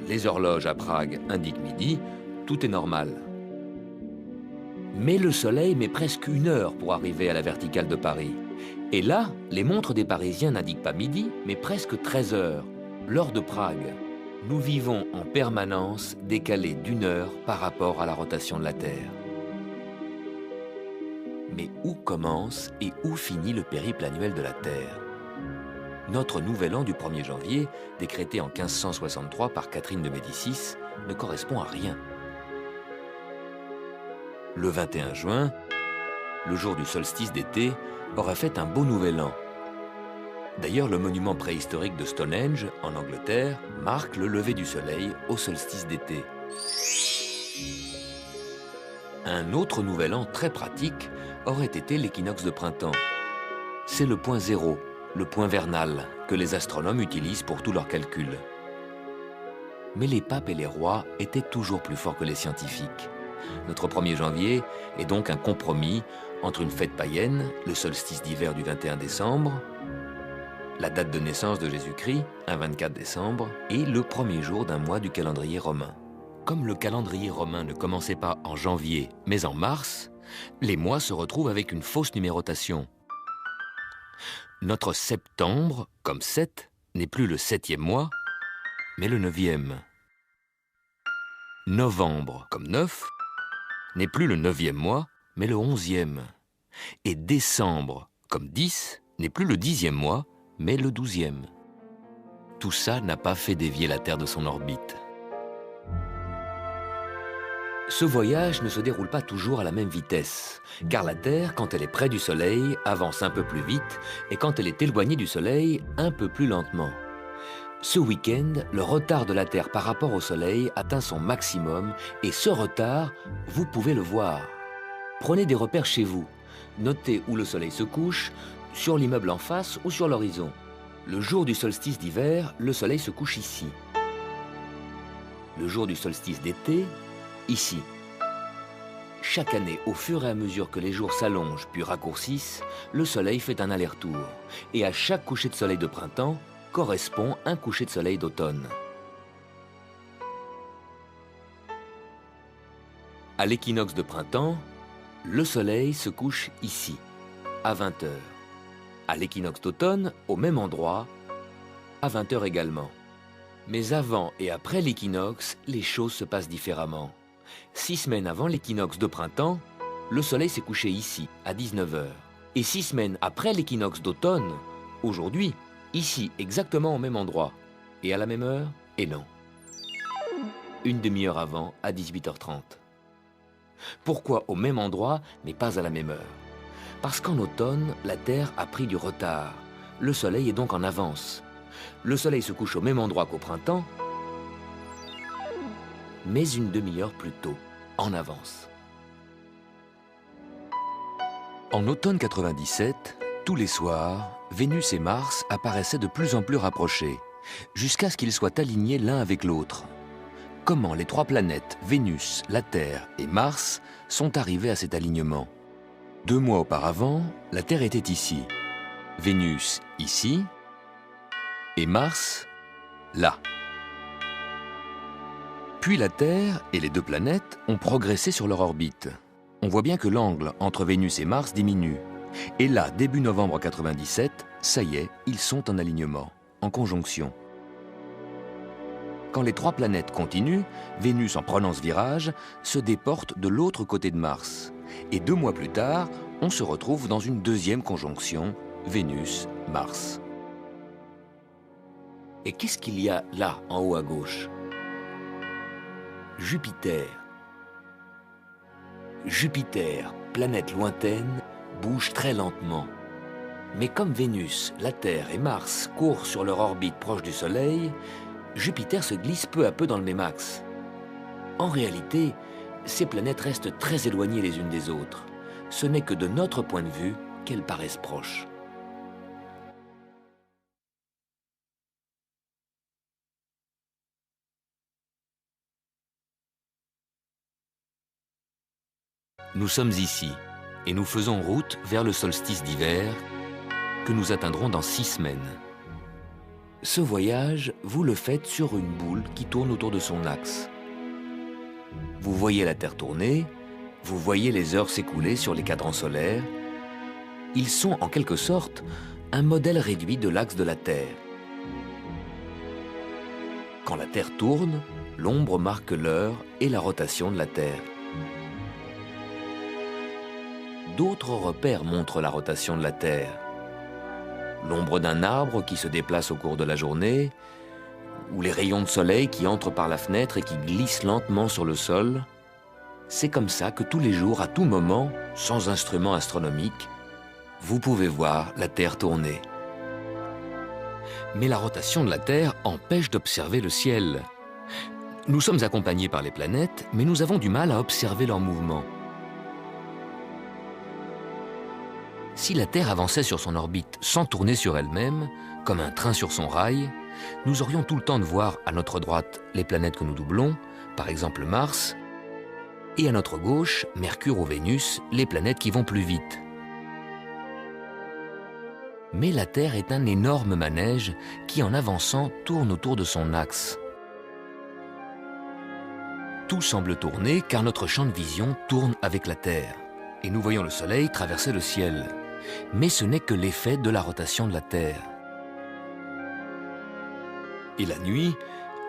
les horloges à Prague indiquent midi, tout est normal. Mais le Soleil met presque 1 heure pour arriver à la verticale de Paris. Et là, les montres des Parisiens n'indiquent pas midi, mais presque 13 heures, l'heure de Prague. Nous vivons en permanence décalés d'1 heure par rapport à la rotation de la Terre. Mais où commence et où finit le périple annuel de la Terre? Notre nouvel an du 1er janvier, décrété en 1563 par Catherine de Médicis, ne correspond à rien. Le 21 juin, le jour du solstice d'été, aurait fait un beau nouvel an. D'ailleurs, le monument préhistorique de Stonehenge, en Angleterre, marque le lever du soleil au solstice d'été. Un autre nouvel an très pratique aurait été l'équinoxe de printemps. C'est le point zéro, le point vernal, que les astronomes utilisent pour tous leurs calculs. Mais les papes et les rois étaient toujours plus forts que les scientifiques. Notre 1er janvier est donc un compromis entre une fête païenne, le solstice d'hiver du 21 décembre, la date de naissance de Jésus-Christ, un 24 décembre, et le premier jour d'un mois du calendrier romain. Comme le calendrier romain ne commençait pas en janvier, mais en mars, les mois se retrouvent avec une fausse numérotation. Notre septembre, comme 7, n'est plus le 7e mois, mais le 9e. Novembre, comme 9, n'est plus le 9e mois, mais le 11e. Et décembre, comme 10, n'est plus le 10e mois, mais le 12e. Tout ça n'a pas fait dévier la Terre de son orbite. Ce voyage ne se déroule pas toujours à la même vitesse, car la Terre, quand elle est près du Soleil, avance un peu plus vite, et quand elle est éloignée du Soleil, un peu plus lentement. Ce week-end, le retard de la Terre par rapport au Soleil atteint son maximum, et ce retard, vous pouvez le voir. Prenez des repères chez vous. Notez où le Soleil se couche, sur l'immeuble en face ou sur l'horizon. Le jour du solstice d'hiver, le Soleil se couche ici. Le jour du solstice d'été, ici. Chaque année, au fur et à mesure que les jours s'allongent puis raccourcissent, le Soleil fait un aller-retour. Et à chaque coucher de soleil de printemps, correspond un coucher de soleil d'automne. À l'équinoxe de printemps, le Soleil se couche ici, à 20 heures. À l'équinoxe d'automne, au même endroit, à 20 heures également. Mais avant et après l'équinoxe, les choses se passent différemment. 6 semaines avant l'équinoxe de printemps, le Soleil s'est couché ici, à 19 heures. Et 6 semaines après l'équinoxe d'automne, aujourd'hui, ici, exactement au même endroit. Et à la même heure? Et non. Une demi-heure avant, à 18h30. Pourquoi au même endroit, mais pas à la même heure? Parce qu'en automne, la Terre a pris du retard. Le Soleil est donc en avance. Le Soleil se couche au même endroit qu'au printemps, mais une demi-heure plus tôt, en avance. En automne 97, tous les soirs, Vénus et Mars apparaissaient de plus en plus rapprochés, jusqu'à ce qu'ils soient alignés l'un avec l'autre. Comment les 3 planètes, Vénus, la Terre et Mars, sont arrivées à cet alignement? 2 mois auparavant, la Terre était ici, Vénus ici, et Mars là. Puis la Terre et les 2 planètes ont progressé sur leur orbite. On voit bien que l'angle entre Vénus et Mars diminue. Et là, début novembre 97, ça y est, ils sont en alignement, en conjonction. Quand les 3 planètes continuent, Vénus, en prenant ce virage, se déporte de l'autre côté de Mars. Et 2 mois plus tard, on se retrouve dans une deuxième conjonction, Vénus-Mars. Et qu'est-ce qu'il y a là, en haut à gauche? Jupiter. Jupiter, planète lointaine, bouge très lentement. Mais comme Vénus, la Terre et Mars courent sur leur orbite proche du Soleil, Jupiter se glisse peu à peu dans le même axe. En réalité, ces planètes restent très éloignées les unes des autres. Ce n'est que de notre point de vue qu'elles paraissent proches. Nous sommes ici et nous faisons route vers le solstice d'hiver que nous atteindrons dans 6 semaines. Ce voyage, vous le faites sur une boule qui tourne autour de son axe. Vous voyez la Terre tourner, vous voyez les heures s'écouler sur les cadrans solaires, Ils sont en quelque sorte un modèle réduit de l'axe de la Terre. Quand la Terre tourne, l'ombre marque l'heure et la rotation de la Terre. D'autres repères montrent la rotation de la Terre. L'ombre d'un arbre qui se déplace au cours de la journée, ou les rayons de soleil qui entrent par la fenêtre et qui glissent lentement sur le sol. C'est comme ça que tous les jours, à tout moment, sans instrument astronomique, vous pouvez voir la Terre tourner. Mais la rotation de la Terre empêche d'observer le ciel. Nous sommes accompagnés par les planètes, mais nous avons du mal à observer leur mouvement. Si la Terre avançait sur son orbite sans tourner sur elle-même, comme un train sur son rail, nous aurions tout le temps de voir à notre droite les planètes que nous doublons, par exemple Mars, et à notre gauche, Mercure ou Vénus, les planètes qui vont plus vite. Mais la Terre est un énorme manège qui, en avançant, tourne autour de son axe. Tout semble tourner car notre champ de vision tourne avec la Terre. Et nous voyons le Soleil traverser le ciel. Mais ce n'est que l'effet de la rotation de la Terre. Et la nuit,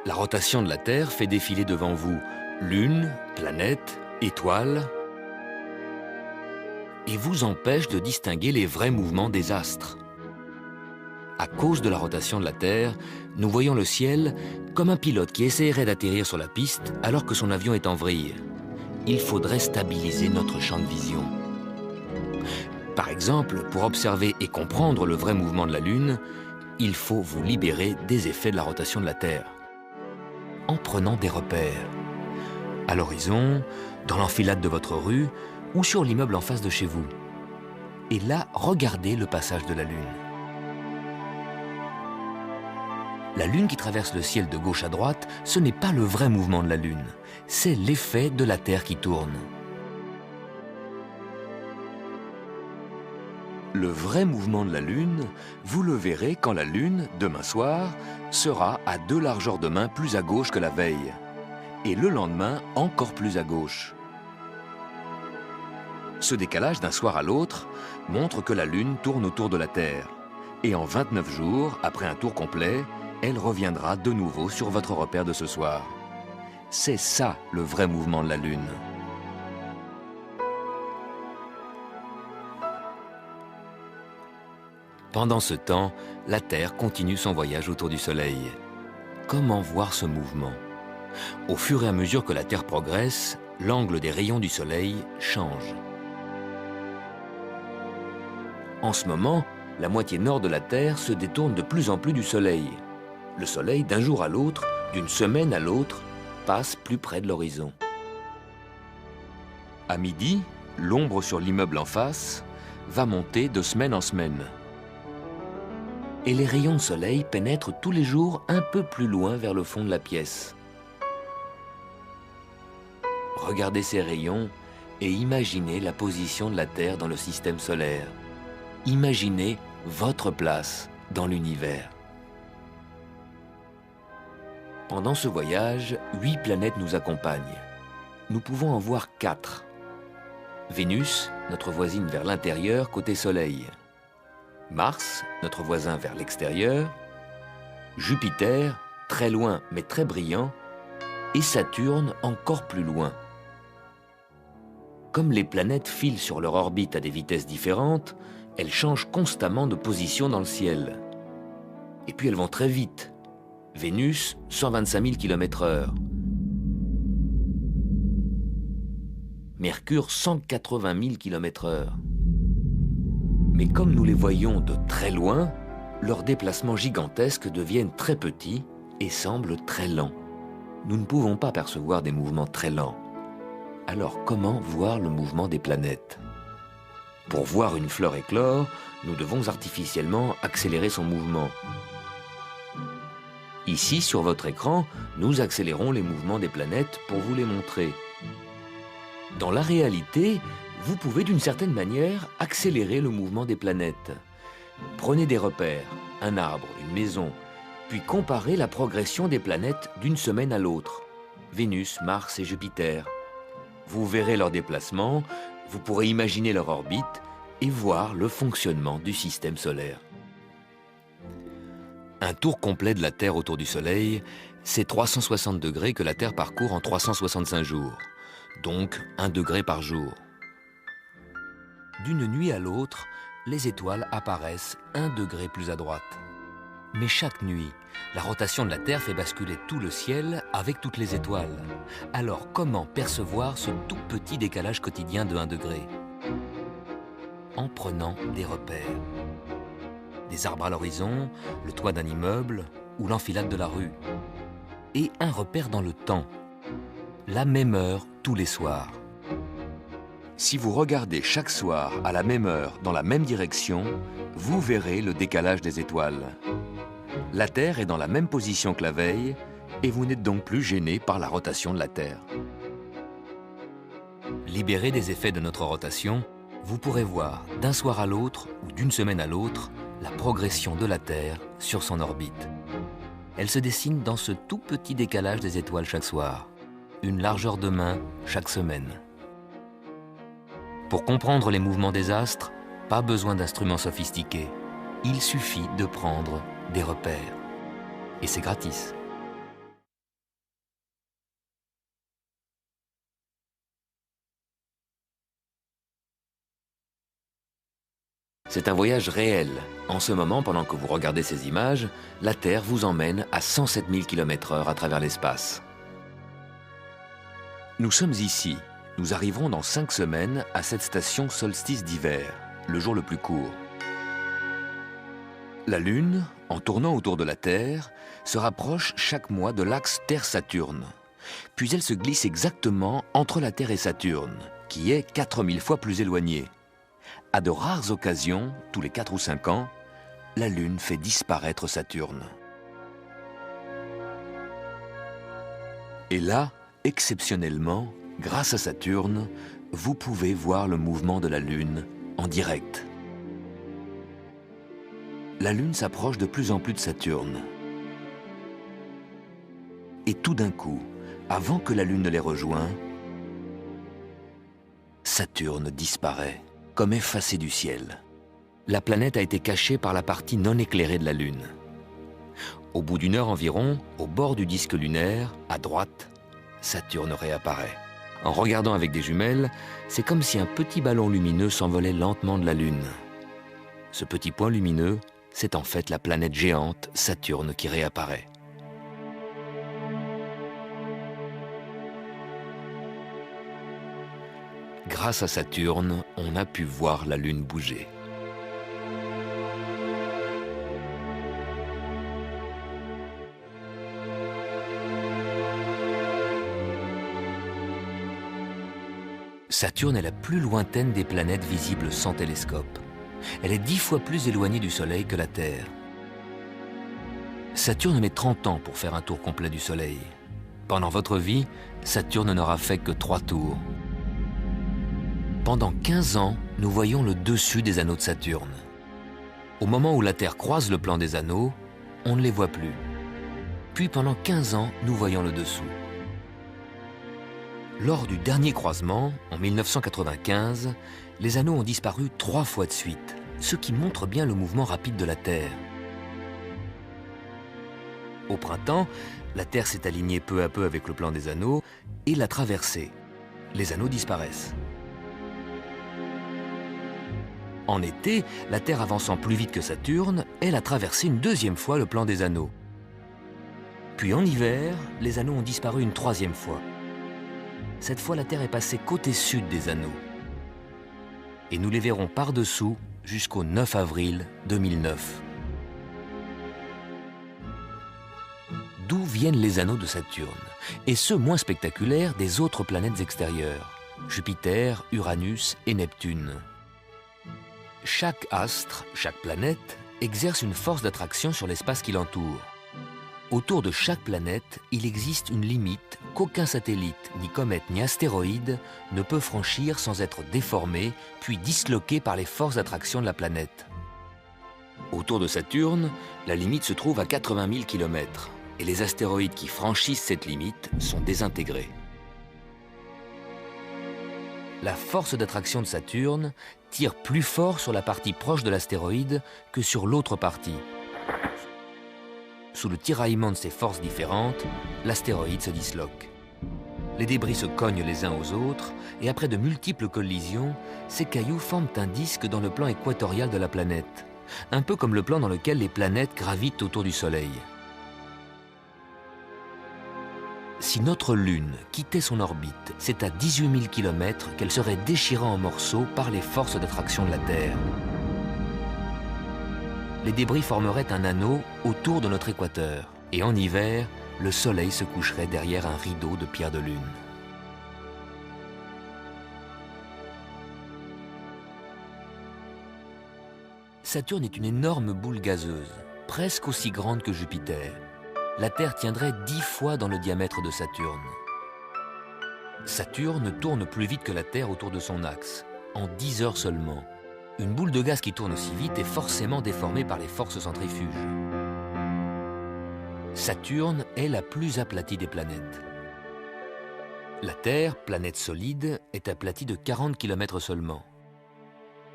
la rotation de la Terre fait défiler devant vous lune, planètes, étoiles, et vous empêche de distinguer les vrais mouvements des astres. À cause de la rotation de la Terre, nous voyons le ciel comme un pilote qui essaierait d'atterrir sur la piste alors que son avion est en vrille. Il faudrait stabiliser notre champ de vision. Par exemple, pour observer et comprendre le vrai mouvement de la Lune, il faut vous libérer des effets de la rotation de la Terre. En prenant des repères. À l'horizon, dans l'enfilade de votre rue ou sur l'immeuble en face de chez vous. Et là, regardez le passage de la Lune. La Lune qui traverse le ciel de gauche à droite, ce n'est pas le vrai mouvement de la Lune. C'est l'effet de la Terre qui tourne. Le vrai mouvement de la Lune, vous le verrez quand la Lune, demain soir, sera à 2 largeurs de main plus à gauche que la veille. Et le lendemain, encore plus à gauche. Ce décalage d'un soir à l'autre montre que la Lune tourne autour de la Terre. Et en 29 jours, après un tour complet, elle reviendra de nouveau sur votre repère de ce soir. C'est ça le vrai mouvement de la Lune. Pendant ce temps, la Terre continue son voyage autour du Soleil. Comment voir ce mouvement? Au fur et à mesure que la Terre progresse, l'angle des rayons du Soleil change. En ce moment, la moitié nord de la Terre se détourne de plus en plus du Soleil. Le Soleil, d'un jour à l'autre, d'une semaine à l'autre, passe plus près de l'horizon. À midi, l'ombre sur l'immeuble en face va monter de semaine en semaine. Et les rayons de soleil pénètrent tous les jours un peu plus loin vers le fond de la pièce. Regardez ces rayons et imaginez la position de la Terre dans le système solaire. Imaginez votre place dans l'univers. Pendant ce voyage, 8 planètes nous accompagnent. Nous pouvons en voir 4. Vénus, notre voisine vers l'intérieur côté Soleil. Mars, notre voisin vers l'extérieur. Jupiter, très loin mais très brillant. Et Saturne, encore plus loin. Comme les planètes filent sur leur orbite à des vitesses différentes, elles changent constamment de position dans le ciel. Et puis elles vont très vite. Vénus, 125 000 km/h. Mercure, 180 000 km/h. Mais comme nous les voyons de très loin, leurs déplacements gigantesques deviennent très petits et semblent très lents. Nous ne pouvons pas percevoir des mouvements très lents. Alors comment voir le mouvement des planètes? Pour voir une fleur éclore, nous devons artificiellement accélérer son mouvement. Ici, sur votre écran, nous accélérons les mouvements des planètes pour vous les montrer. Dans la réalité, vous pouvez d'une certaine manière accélérer le mouvement des planètes. Prenez des repères, un arbre, une maison, puis comparez la progression des planètes d'une semaine à l'autre. Vénus, Mars et Jupiter. Vous verrez leur déplacement, vous pourrez imaginer leur orbite, et voir le fonctionnement du système solaire. Un tour complet de la Terre autour du Soleil, c'est 360 degrés que la Terre parcourt en 365 jours, donc 1 degré par jour. D'une nuit à l'autre, les étoiles apparaissent 1 degré plus à droite. Mais chaque nuit, la rotation de la Terre fait basculer tout le ciel avec toutes les étoiles. Alors comment percevoir ce tout petit décalage quotidien de 1 degré? En prenant des repères. Des arbres à l'horizon, le toit d'un immeuble ou l'enfilade de la rue. Et un repère dans le temps. La même heure tous les soirs. Si vous regardez chaque soir à la même heure dans la même direction, vous verrez le décalage des étoiles. La Terre est dans la même position que la veille et vous n'êtes donc plus gêné par la rotation de la Terre. Libéré des effets de notre rotation, vous pourrez voir d'un soir à l'autre ou d'une semaine à l'autre la progression de la Terre sur son orbite. Elle se dessine dans ce tout petit décalage des étoiles chaque soir, une largeur de main chaque semaine. Pour comprendre les mouvements des astres, pas besoin d'instruments sophistiqués. Il suffit de prendre des repères. Et c'est gratis. C'est un voyage réel. En ce moment, pendant que vous regardez ces images, la Terre vous emmène à 107 000 km/h à travers l'espace. Nous sommes ici. Nous arriverons dans 5 semaines à cette station solstice d'hiver, le jour le plus court. La Lune, en tournant autour de la Terre, se rapproche chaque mois de l'axe Terre-Saturne. Puis elle se glisse exactement entre la Terre et Saturne, qui est 4000 fois plus éloignée. À de rares occasions, tous les 4 ou 5 ans, la Lune fait disparaître Saturne. Et là, exceptionnellement, grâce à Saturne, vous pouvez voir le mouvement de la Lune en direct. La Lune s'approche de plus en plus de Saturne. Et tout d'un coup, avant que la Lune ne les rejoigne, Saturne disparaît, comme effacée du ciel. La planète a été cachée par la partie non éclairée de la Lune. Au bout d'1 heure environ, au bord du disque lunaire, à droite, Saturne réapparaît. En regardant avec des jumelles, c'est comme si un petit ballon lumineux s'envolait lentement de la Lune. Ce petit point lumineux, c'est en fait la planète géante Saturne qui réapparaît. Grâce à Saturne, on a pu voir la Lune bouger. Saturne est la plus lointaine des planètes visibles sans télescope. Elle est 10 fois plus éloignée du Soleil que la Terre. Saturne met 30 ans pour faire un tour complet du Soleil. Pendant votre vie, Saturne n'aura fait que 3 tours. Pendant 15 ans, nous voyons le dessus des anneaux de Saturne. Au moment où la Terre croise le plan des anneaux, on ne les voit plus. Puis pendant 15 ans, nous voyons le dessous. Lors du dernier croisement, en 1995, les anneaux ont disparu 3 fois de suite, ce qui montre bien le mouvement rapide de la Terre. Au printemps, la Terre s'est alignée peu à peu avec le plan des anneaux et l'a traversé. Les anneaux disparaissent. En été, la Terre avançant plus vite que Saturne, elle a traversé une 2e fois le plan des anneaux. Puis en hiver, les anneaux ont disparu une 3e fois. Cette fois, la Terre est passée côté sud des anneaux. Et nous les verrons par-dessous jusqu'au 9 avril 2009. D'où viennent les anneaux de Saturne, et ceux moins spectaculaires des autres planètes extérieures, Jupiter, Uranus et Neptune. Chaque astre, chaque planète, exerce une force d'attraction sur l'espace qui l'entoure. Autour de chaque planète, il existe une limite qu'aucun satellite, ni comète, ni astéroïde ne peut franchir sans être déformé, puis disloqué par les forces d'attraction de la planète. Autour de Saturne, la limite se trouve à 80 000 km, et les astéroïdes qui franchissent cette limite sont désintégrés. la force d'attraction de Saturne tire plus fort sur la partie proche de l'astéroïde que sur l'autre partie. Sous le tiraillement de ces forces différentes, l'astéroïde se disloque. Les débris se cognent les uns aux autres et après de multiples collisions, ces cailloux forment un disque dans le plan équatorial de la planète, un peu comme le plan dans lequel les planètes gravitent autour du Soleil. Si notre Lune quittait son orbite, c'est à 18 000 km qu'elle serait déchirée en morceaux par les forces d'attraction de la Terre. Les débris formeraient un anneau autour de notre équateur. Et en hiver, le Soleil se coucherait derrière un rideau de pierre de lune. Saturne est une énorme boule gazeuse, presque aussi grande que Jupiter. La Terre tiendrait 10 fois dans le diamètre de Saturne. Saturne tourne plus vite que la Terre autour de son axe, en 10 heures seulement. Une boule de gaz qui tourne aussi vite est forcément déformée par les forces centrifuges. Saturne est la plus aplatie des planètes. La Terre, planète solide, est aplatie de 40 km seulement.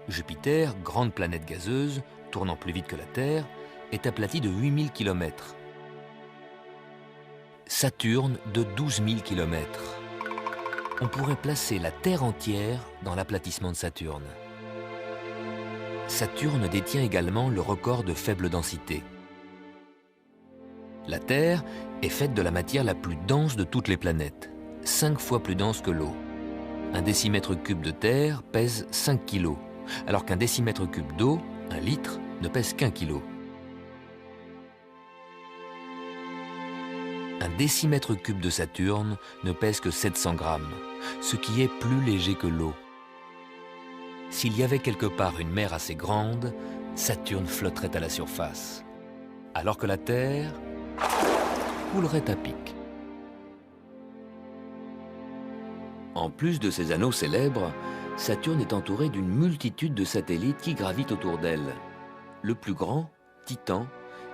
Jupiter, grande planète gazeuse, tournant plus vite que la Terre, est aplatie de 8000 km. Saturne de 12 000 km. On pourrait placer la Terre entière dans l'aplatissement de Saturne. Saturne détient également le record de faible densité. La Terre est faite de la matière la plus dense de toutes les planètes, 5 fois plus dense que l'eau. Un décimètre cube de Terre pèse 5 kg, alors qu'un décimètre cube d'eau, 1 litre, ne pèse qu'1 kg. Un décimètre cube de Saturne ne pèse que 700 grammes, ce qui est plus léger que l'eau. S'il y avait quelque part une mer assez grande, Saturne flotterait à la surface, alors que la Terre coulerait à pic. En plus de ses anneaux célèbres, Saturne est entourée d'une multitude de satellites qui gravitent autour d'elle. Le plus grand, Titan,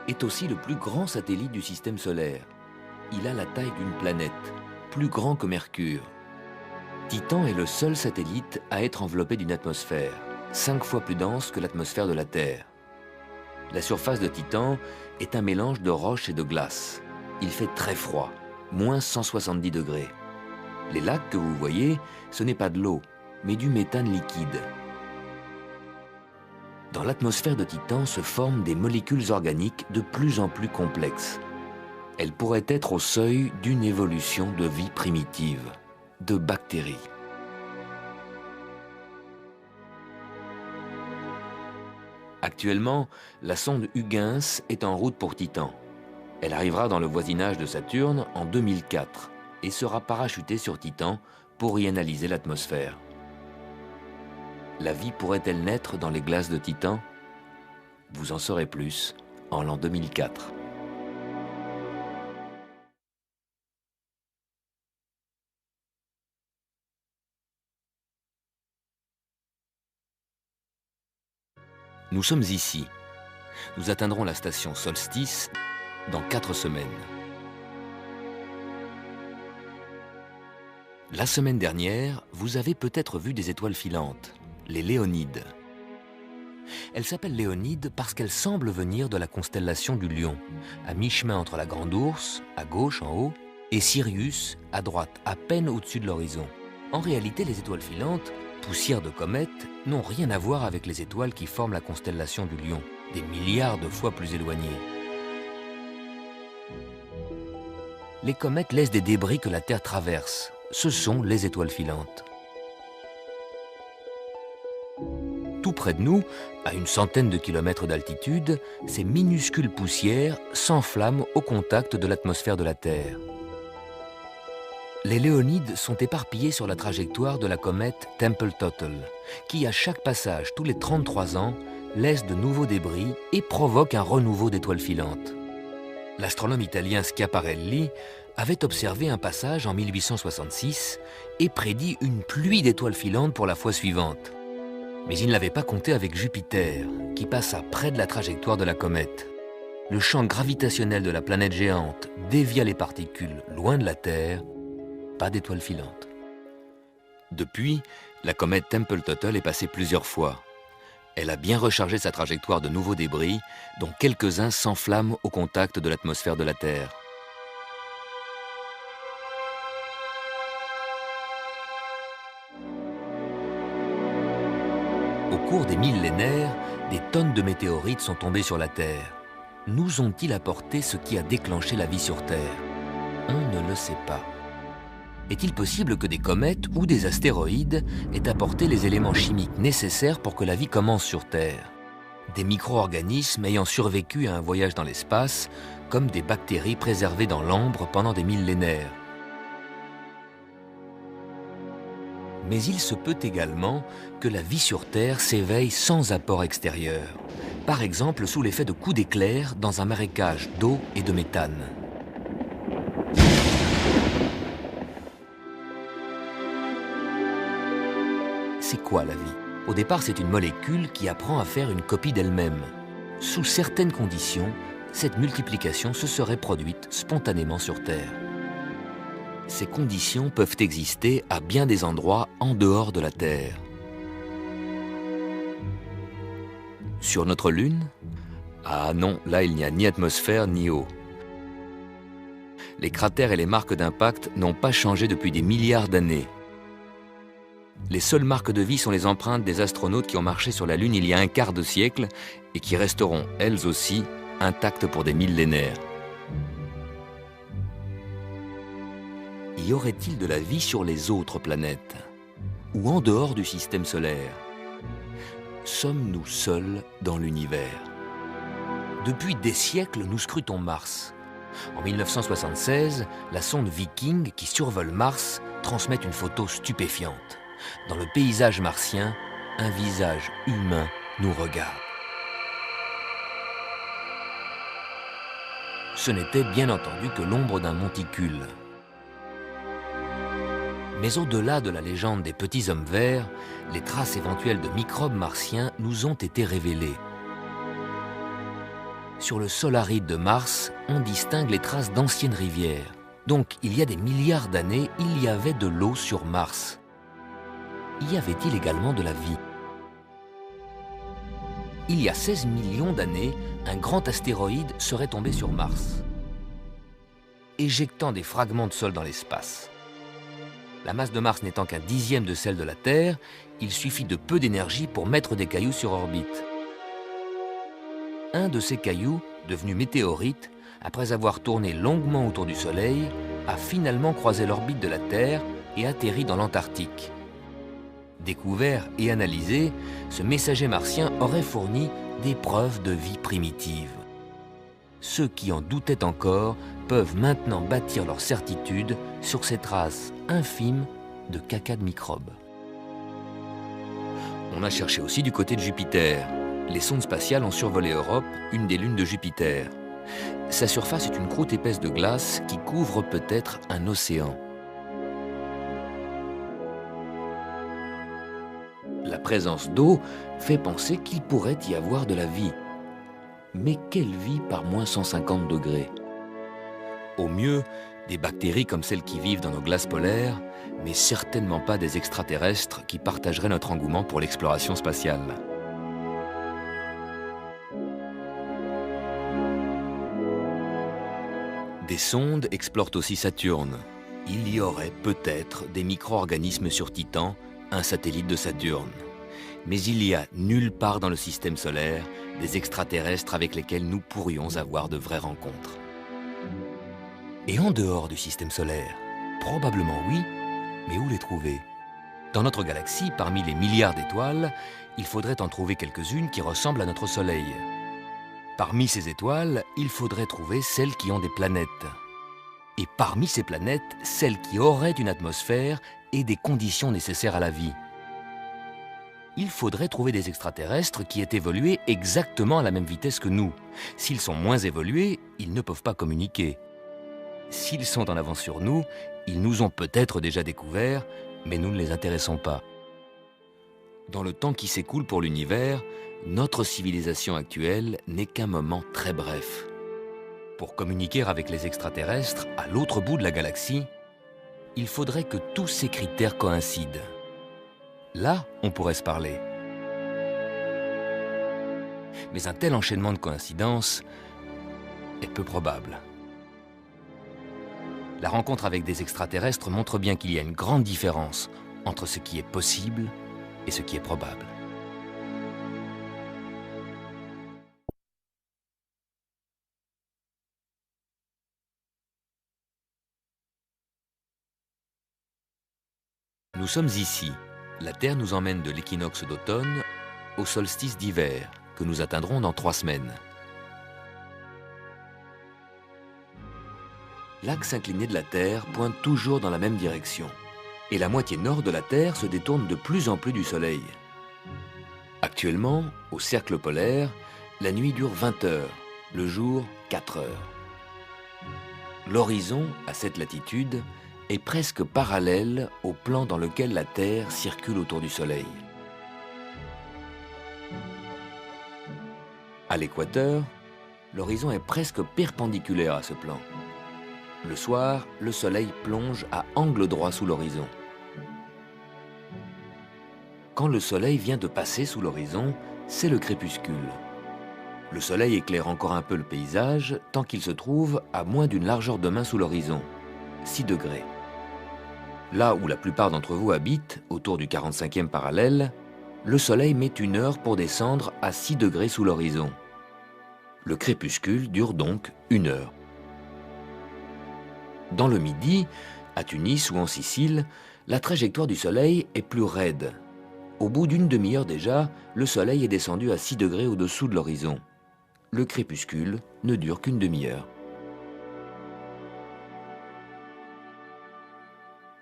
est aussi le plus grand satellite du système solaire. Il a la taille d'une planète, plus grand que Mercure. Titan est le seul satellite à être enveloppé d'une atmosphère, 5 fois plus dense que l'atmosphère de la Terre. La surface de Titan est un mélange de roches et de glace. Il fait très froid, moins 170 degrés. Les lacs que vous voyez, ce n'est pas de l'eau, mais du méthane liquide. Dans l'atmosphère de Titan se forment des molécules organiques de plus en plus complexes. Elles pourraient être au seuil d'une évolution de vie primitive, de bactéries. Actuellement, la sonde Huygens est en route pour Titan. Elle arrivera dans le voisinage de Saturne en 2004 et sera parachutée sur Titan pour y analyser l'atmosphère. La vie pourrait-elle naître dans les glaces de Titan? Vous en saurez plus en l'an 2004. Nous sommes ici. Nous atteindrons la station Solstice dans 4 semaines. La semaine dernière, vous avez peut-être vu des étoiles filantes, les Léonides. Elles s'appellent Léonides parce qu'elles semblent venir de la constellation du Lion, à mi-chemin entre la Grande Ourse, à gauche en haut, et Sirius, à droite, à peine au-dessus de l'horizon. En réalité, les étoiles filantes, poussière de comètes, n'ont rien à voir avec les étoiles qui forment la constellation du Lion, des milliards de fois plus éloignées. Les comètes laissent des débris que la Terre traverse. Ce sont les étoiles filantes. Tout près de nous, à une centaine de kilomètres d'altitude, ces minuscules poussières s'enflamment au contact de l'atmosphère de la Terre. Les Léonides sont éparpillés sur la trajectoire de la comète Tempel-Tuttle, qui à chaque passage, tous les 33 ans, laisse de nouveaux débris et provoque un renouveau d'étoiles filantes. L'astronome italien Schiaparelli avait observé un passage en 1866 et prédit une pluie d'étoiles filantes pour la fois suivante. Mais il n'avait pas compté avec Jupiter, qui passa près de la trajectoire de la comète. Le champ gravitationnel de la planète géante dévia les particules loin de la Terre, pas d'étoiles filantes. Depuis, La comète Tempel-Tuttle est passée plusieurs fois. Elle a bien rechargé sa trajectoire de nouveaux débris, dont quelques-uns s'enflamment au contact de l'atmosphère de la Terre. Au cours des millénaires, des tonnes de météorites sont tombées sur la Terre. Nous ont-ils apporté ce qui a déclenché la vie sur Terre? On ne le sait pas. Est-il possible que des comètes ou des astéroïdes aient apporté les éléments chimiques nécessaires pour que la vie commence sur Terre? Des micro-organismes ayant survécu à un voyage dans l'espace, comme des bactéries préservées dans l'ambre pendant des millénaires. Mais il se peut également que la vie sur Terre s'éveille sans apport extérieur. Par exemple sous l'effet de coups d'éclair dans un marécage d'eau et de méthane. C'est quoi la vie? Au départ, c'est une molécule qui apprend à faire une copie d'elle-même. Sous certaines conditions, cette multiplication se serait produite spontanément sur Terre. Ces conditions peuvent exister à bien des endroits en dehors de la Terre. Sur notre Lune? Ah non, là il n'y a ni atmosphère ni eau. Les cratères et les marques d'impact n'ont pas changé depuis des milliards d'années. Les seules marques de vie sont les empreintes des astronautes qui ont marché sur la Lune il y a un quart de siècle et qui resteront, elles aussi, intactes pour des millénaires. Y aurait-il de la vie sur les autres planètes? Ou en dehors du système solaire? Sommes-nous seuls dans l'univers? Depuis des siècles, nous scrutons Mars. En 1976, la sonde Viking qui survole Mars transmet une photo stupéfiante. Dans le paysage martien, un visage humain nous regarde. Ce n'était bien entendu que l'ombre d'un monticule. Mais au-delà de la légende des petits hommes verts, les traces éventuelles de microbes martiens nous ont été révélées. Sur le sol aride de Mars, on distingue les traces d'anciennes rivières. Donc, il y a des milliards d'années, il y avait de l'eau sur Mars. Y avait-il également de la vie? Il y a 16 millions d'années, un grand astéroïde serait tombé sur Mars, éjectant des fragments de sol dans l'espace. La masse de Mars n'étant qu'un dixième de celle de la Terre, il suffit de peu d'énergie pour mettre des cailloux sur orbite. Un de ces cailloux, devenu météorite, après avoir tourné longuement autour du Soleil, a finalement croisé l'orbite de la Terre et atterri dans l'Antarctique. Découvert et analysé, ce messager martien aurait fourni des preuves de vie primitive. Ceux qui en doutaient encore peuvent maintenant bâtir leur certitude sur ces traces infimes de caca de microbes. On a cherché aussi du côté de Jupiter. Les sondes spatiales ont survolé Europe, une des lunes de Jupiter. Sa surface est une croûte épaisse de glace qui couvre peut-être un océan. La présence d'eau fait penser qu'il pourrait y avoir de la vie. Mais quelle vie par moins 150 degrés? Au mieux, des bactéries comme celles qui vivent dans nos glaces polaires, mais certainement pas des extraterrestres qui partageraient notre engouement pour l'exploration spatiale. Des sondes explorent aussi Saturne. Il y aurait peut-être des micro-organismes sur Titan, un satellite de Saturne. Mais il y a nulle part dans le système solaire des extraterrestres avec lesquels nous pourrions avoir de vraies rencontres. Et en dehors du système solaire? Probablement oui, mais où les trouver? Dans notre galaxie, parmi les milliards d'étoiles, il faudrait en trouver quelques-unes qui ressemblent à notre Soleil. Parmi ces étoiles, il faudrait trouver celles qui ont des planètes. Et parmi ces planètes, celles qui auraient une atmosphère et des conditions nécessaires à la vie. Il faudrait trouver des extraterrestres qui aient évolué exactement à la même vitesse que nous. S'ils sont moins évolués, ils ne peuvent pas communiquer. S'ils sont en avance sur nous, ils nous ont peut-être déjà découverts, mais nous ne les intéressons pas. Dans le temps qui s'écoule pour l'univers, notre civilisation actuelle n'est qu'un moment très bref. Pour communiquer avec les extraterrestres à l'autre bout de la galaxie, il faudrait que tous ces critères coïncident. Là, on pourrait se parler. Mais un tel enchaînement de coïncidences est peu probable. La rencontre avec des extraterrestres montre bien qu'il y a une grande différence entre ce qui est possible et ce qui est probable. Nous sommes ici. La Terre nous emmène de l'équinoxe d'automne au solstice d'hiver, que nous atteindrons dans 3 semaines. L'axe incliné de la Terre pointe toujours dans la même direction, et la moitié nord de la Terre se détourne de plus en plus du Soleil. Actuellement, au cercle polaire, la nuit dure 20 heures, le jour 4 heures. L'horizon, à cette latitude, est presque parallèle au plan dans lequel la Terre circule autour du Soleil. À l'équateur, l'horizon est presque perpendiculaire à ce plan. Le soir, le Soleil plonge à angle droit sous l'horizon. Quand le Soleil vient de passer sous l'horizon, c'est le crépuscule. Le Soleil éclaire encore un peu le paysage tant qu'il se trouve à moins d'une largeur de main sous l'horizon, 6 degrés. Là où la plupart d'entre vous habitent, autour du 45e parallèle, le Soleil met 1 heure pour descendre à 6 degrés sous l'horizon. Le crépuscule dure donc 1 heure. Dans le Midi, à Tunis ou en Sicile, la trajectoire du Soleil est plus raide. Au bout d'une demi-heure déjà, le Soleil est descendu à 6 degrés au-dessous de l'horizon. Le crépuscule ne dure qu'une demi-heure.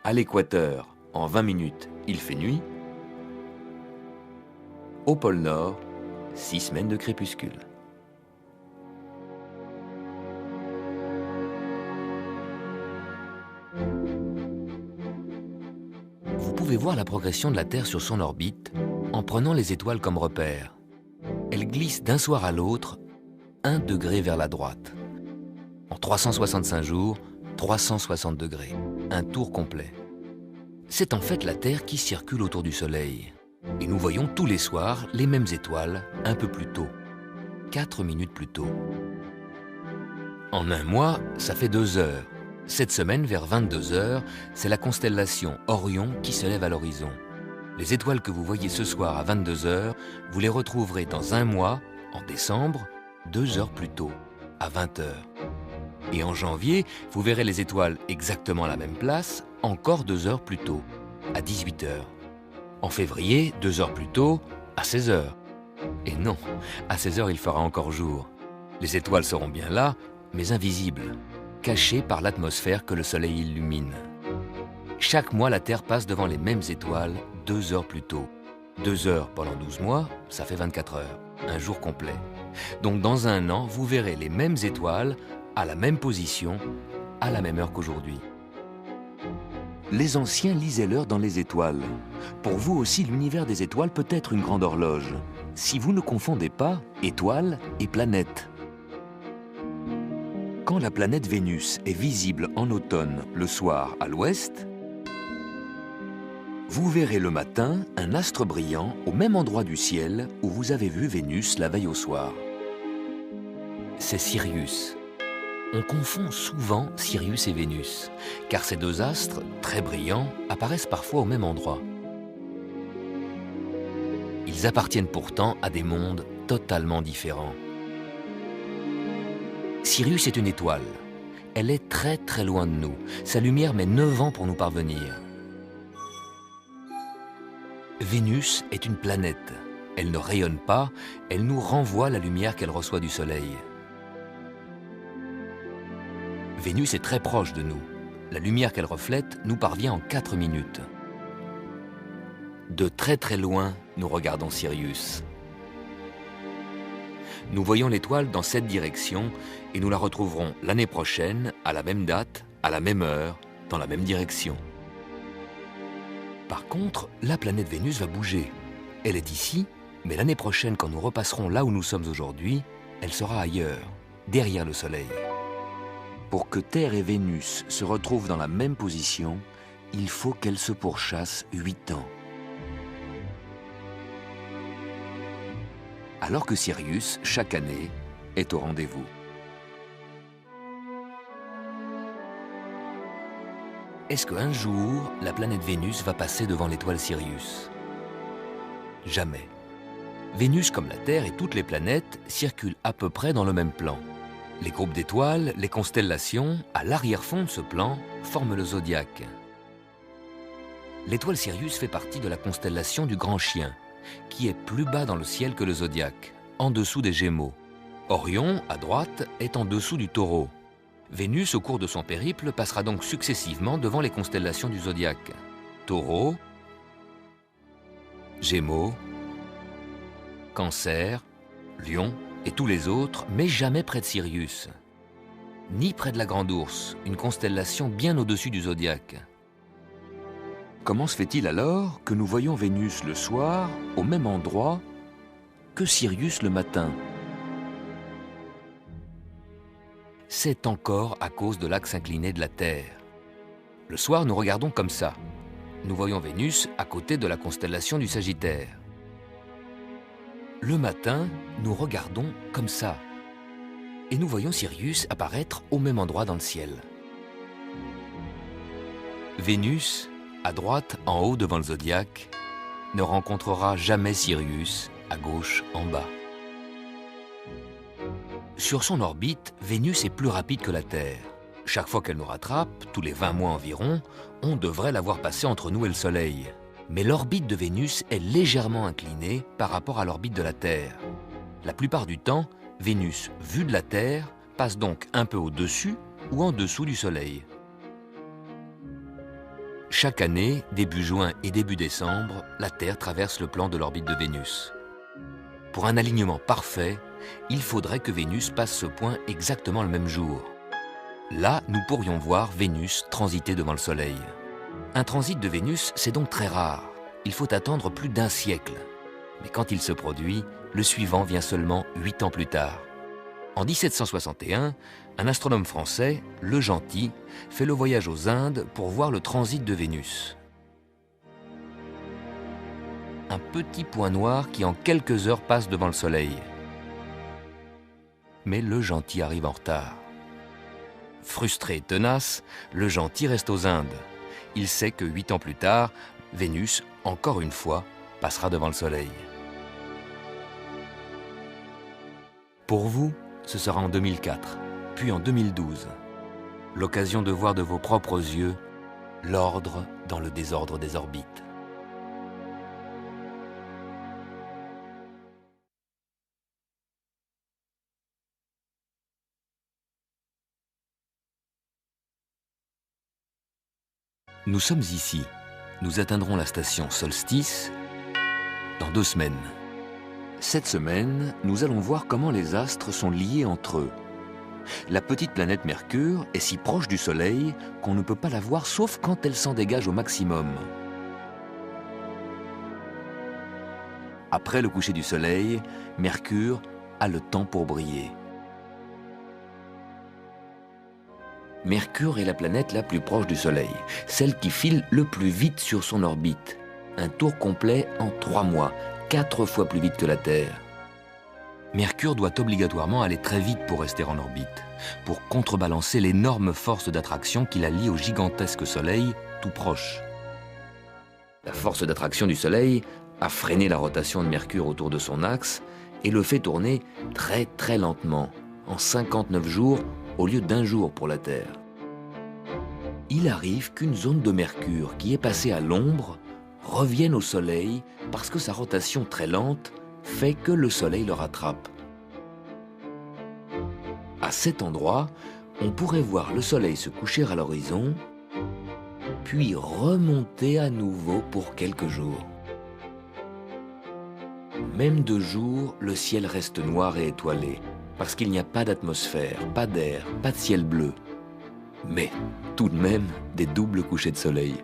À l'équateur, en 20 minutes, il fait nuit. Au pôle Nord, 6 semaines de crépuscule. Vous pouvez voir la progression de la Terre sur son orbite en prenant les étoiles comme repère. Elles glissent d'un soir à l'autre 1 degré vers la droite. En 365 jours, 360 degrés. Un tour complet. C'est en fait la Terre qui circule autour du Soleil. Et nous voyons tous les soirs les mêmes étoiles un peu plus tôt. 4 minutes plus tôt. En un mois, ça fait 2 heures. Cette semaine, vers 22 heures, c'est la constellation Orion qui se lève à l'horizon. Les étoiles que vous voyez ce soir à 22 heures, vous les retrouverez dans un mois, en décembre, 2 heures plus tôt, à 20 heures. Et en janvier, vous verrez les étoiles exactement à la même place, encore 2 heures plus tôt, à 18 heures. En février, 2 heures plus tôt, à 16 heures. Et non, à 16 heures, il fera encore jour. Les étoiles seront bien là, mais invisibles, cachées par l'atmosphère que le Soleil illumine. Chaque mois, la Terre passe devant les mêmes étoiles 2 heures plus tôt. 2 heures pendant 12 mois, ça fait 24 heures, un jour complet. Donc dans un an, vous verrez les mêmes étoiles à la même position, à la même heure qu'aujourd'hui. Les anciens lisaient l'heure dans les étoiles. Pour vous aussi, l'univers des étoiles peut être une grande horloge. Si vous ne confondez pas étoiles et planètes. Quand la planète Vénus est visible en automne le soir à l'ouest, vous verrez le matin un astre brillant au même endroit du ciel où vous avez vu Vénus la veille au soir. C'est Sirius. On confond souvent Sirius et Vénus, car ces 2 astres, très brillants, apparaissent parfois au même endroit. Ils appartiennent pourtant à des mondes totalement différents. Sirius est une étoile. Elle est très très loin de nous. Sa lumière met 9 ans pour nous parvenir. Vénus est une planète. Elle ne rayonne pas, elle nous renvoie la lumière qu'elle reçoit du Soleil. Vénus est très proche de nous. La lumière qu'elle reflète nous parvient en 4 minutes. De très très loin, nous regardons Sirius. Nous voyons l'étoile dans cette direction et nous la retrouverons l'année prochaine, à la même date, à la même heure, dans la même direction. Par contre, la planète Vénus va bouger. Elle est ici, mais l'année prochaine, quand nous repasserons là où nous sommes aujourd'hui, elle sera ailleurs, derrière le Soleil. Pour que Terre et Vénus se retrouvent dans la même position, il faut qu'elles se pourchassent 8 ans. alors que Sirius, chaque année, est au rendez-vous. Est-ce qu'un jour, la planète Vénus va passer devant l'étoile Sirius? Jamais. Vénus, comme la Terre et toutes les planètes, circulent à peu près dans le même plan. Les groupes d'étoiles, les constellations, à l'arrière-fond de ce plan, forment le zodiaque. L'étoile Sirius fait partie de la constellation du Grand Chien, qui est plus bas dans le ciel que le zodiaque, en dessous des Gémeaux. Orion, à droite, est en dessous du Taureau. Vénus, au cours de son périple, passera donc successivement devant les constellations du zodiaque. Taureau, Gémeaux, Cancer, Lion et tous les autres, mais jamais près de Sirius. Ni près de la Grande Ourse, une constellation bien au-dessus du zodiaque. Comment se fait-il alors que nous voyons Vénus le soir, au même endroit, que Sirius le matin? C'est encore à cause de l'axe incliné de la Terre. Le soir, nous regardons comme ça. Nous voyons Vénus à côté de la constellation du Sagittaire. Le matin, nous regardons comme ça. Et nous voyons Sirius apparaître au même endroit dans le ciel. Vénus, à droite, en haut devant le zodiaque, ne rencontrera jamais Sirius, à gauche, en bas. Sur son orbite, Vénus est plus rapide que la Terre. Chaque fois qu'elle nous rattrape, tous les 20 mois environ, on devrait la voir passer entre nous et le Soleil. Mais l'orbite de Vénus est légèrement inclinée par rapport à l'orbite de la Terre. La plupart du temps, Vénus, vue de la Terre, passe donc un peu au-dessus ou en dessous du Soleil. Chaque année, début juin et début décembre, la Terre traverse le plan de l'orbite de Vénus. Pour un alignement parfait, il faudrait que Vénus passe ce point exactement le même jour. Là, nous pourrions voir Vénus transiter devant le Soleil. Un transit de Vénus, c'est donc très rare. Il faut attendre plus d'1 siècle. Mais quand il se produit, le suivant vient seulement 8 ans plus tard. En 1761, un astronome français, Le Gentil, fait le voyage aux Indes pour voir le transit de Vénus. Un petit point noir qui en quelques heures passe devant le Soleil. Mais Le Gentil arrive en retard. Frustré et tenace, Le Gentil reste aux Indes. Il sait que 8 ans plus tard, Vénus, encore une fois, passera devant le Soleil. Pour vous, ce sera en 2004, puis en 2012. L'occasion de voir de vos propres yeux l'ordre dans le désordre des orbites. Nous sommes ici. Nous atteindrons la station Solstice dans 2 semaines. Cette semaine, nous allons voir comment les astres sont liés entre eux. La petite planète Mercure est si proche du Soleil qu'on ne peut pas la voir sauf quand elle s'en dégage au maximum. Après le coucher du Soleil, Mercure a le temps pour briller. Mercure est la planète la plus proche du Soleil, celle qui file le plus vite sur son orbite. Un tour complet en 3 mois, 4 fois plus vite que la Terre. Mercure doit obligatoirement aller très vite pour rester en orbite, pour contrebalancer l'énorme force d'attraction qui la lie au gigantesque Soleil tout proche. La force d'attraction du Soleil a freiné la rotation de Mercure autour de son axe et le fait tourner très très lentement, en 59 jours au lieu d'1 jour pour la Terre. Il arrive qu'une zone de Mercure qui est passée à l'ombre revienne au Soleil parce que sa rotation très lente fait que le Soleil le rattrape. À cet endroit, on pourrait voir le Soleil se coucher à l'horizon, puis remonter à nouveau pour quelques jours. Même de jour, le ciel reste noir et étoilé, parce qu'il n'y a pas d'atmosphère, pas d'air, pas de ciel bleu. Mais tout de même des doubles couchers de soleil.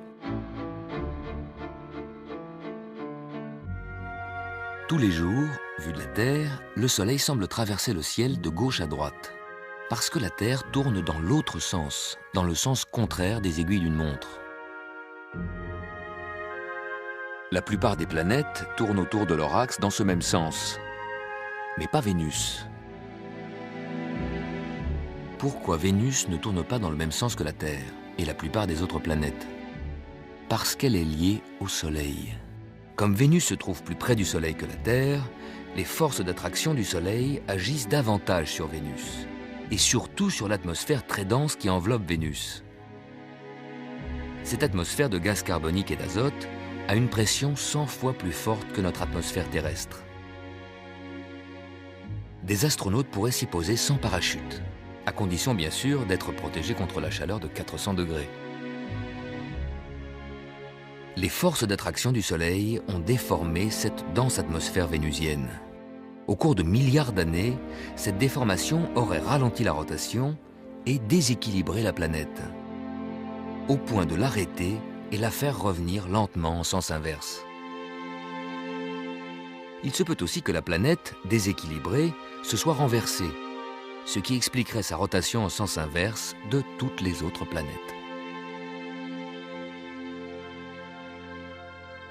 Tous les jours, vu de la Terre, le Soleil semble traverser le ciel de gauche à droite, parce que la Terre tourne dans l'autre sens, dans le sens contraire des aiguilles d'une montre. La plupart des planètes tournent autour de leur axe dans ce même sens. mais pas Vénus. Pourquoi Vénus ne tourne pas dans le même sens que la Terre et la plupart des autres planètes? Parce qu'elle est liée au Soleil. Comme Vénus se trouve plus près du Soleil que la Terre, les forces d'attraction du Soleil agissent davantage sur Vénus, et surtout sur l'atmosphère très dense qui enveloppe Vénus. Cette atmosphère de gaz carbonique et d'azote a une pression 100 fois plus forte que notre atmosphère terrestre. Des astronautes pourraient s'y poser sans parachute, à condition bien sûr d'être protégés contre la chaleur de 400 degrés. Les forces d'attraction du Soleil ont déformé cette dense atmosphère vénusienne. Au cours de milliards d'années, cette déformation aurait ralenti la rotation et déséquilibré la planète, au point de l'arrêter et la faire revenir lentement en sens inverse. Il se peut aussi que la planète, déséquilibrée, se soit renversée, ce qui expliquerait sa rotation en sens inverse de toutes les autres planètes.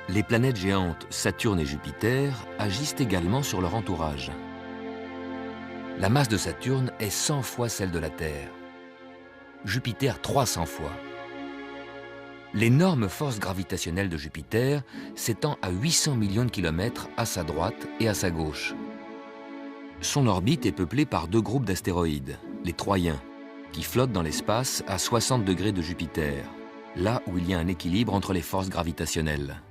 Les planètes géantes Saturne et Jupiter agissent également sur leur entourage. La masse de Saturne est 100 fois celle de la Terre. Jupiter 300 fois. L'énorme force gravitationnelle de Jupiter s'étend à 800 millions de kilomètres à sa droite et à sa gauche. Son orbite est peuplée par 2 groupes d'astéroïdes, les Troyens, qui flottent dans l'espace à 60 degrés de Jupiter, là où il y a un équilibre entre les forces gravitationnelles.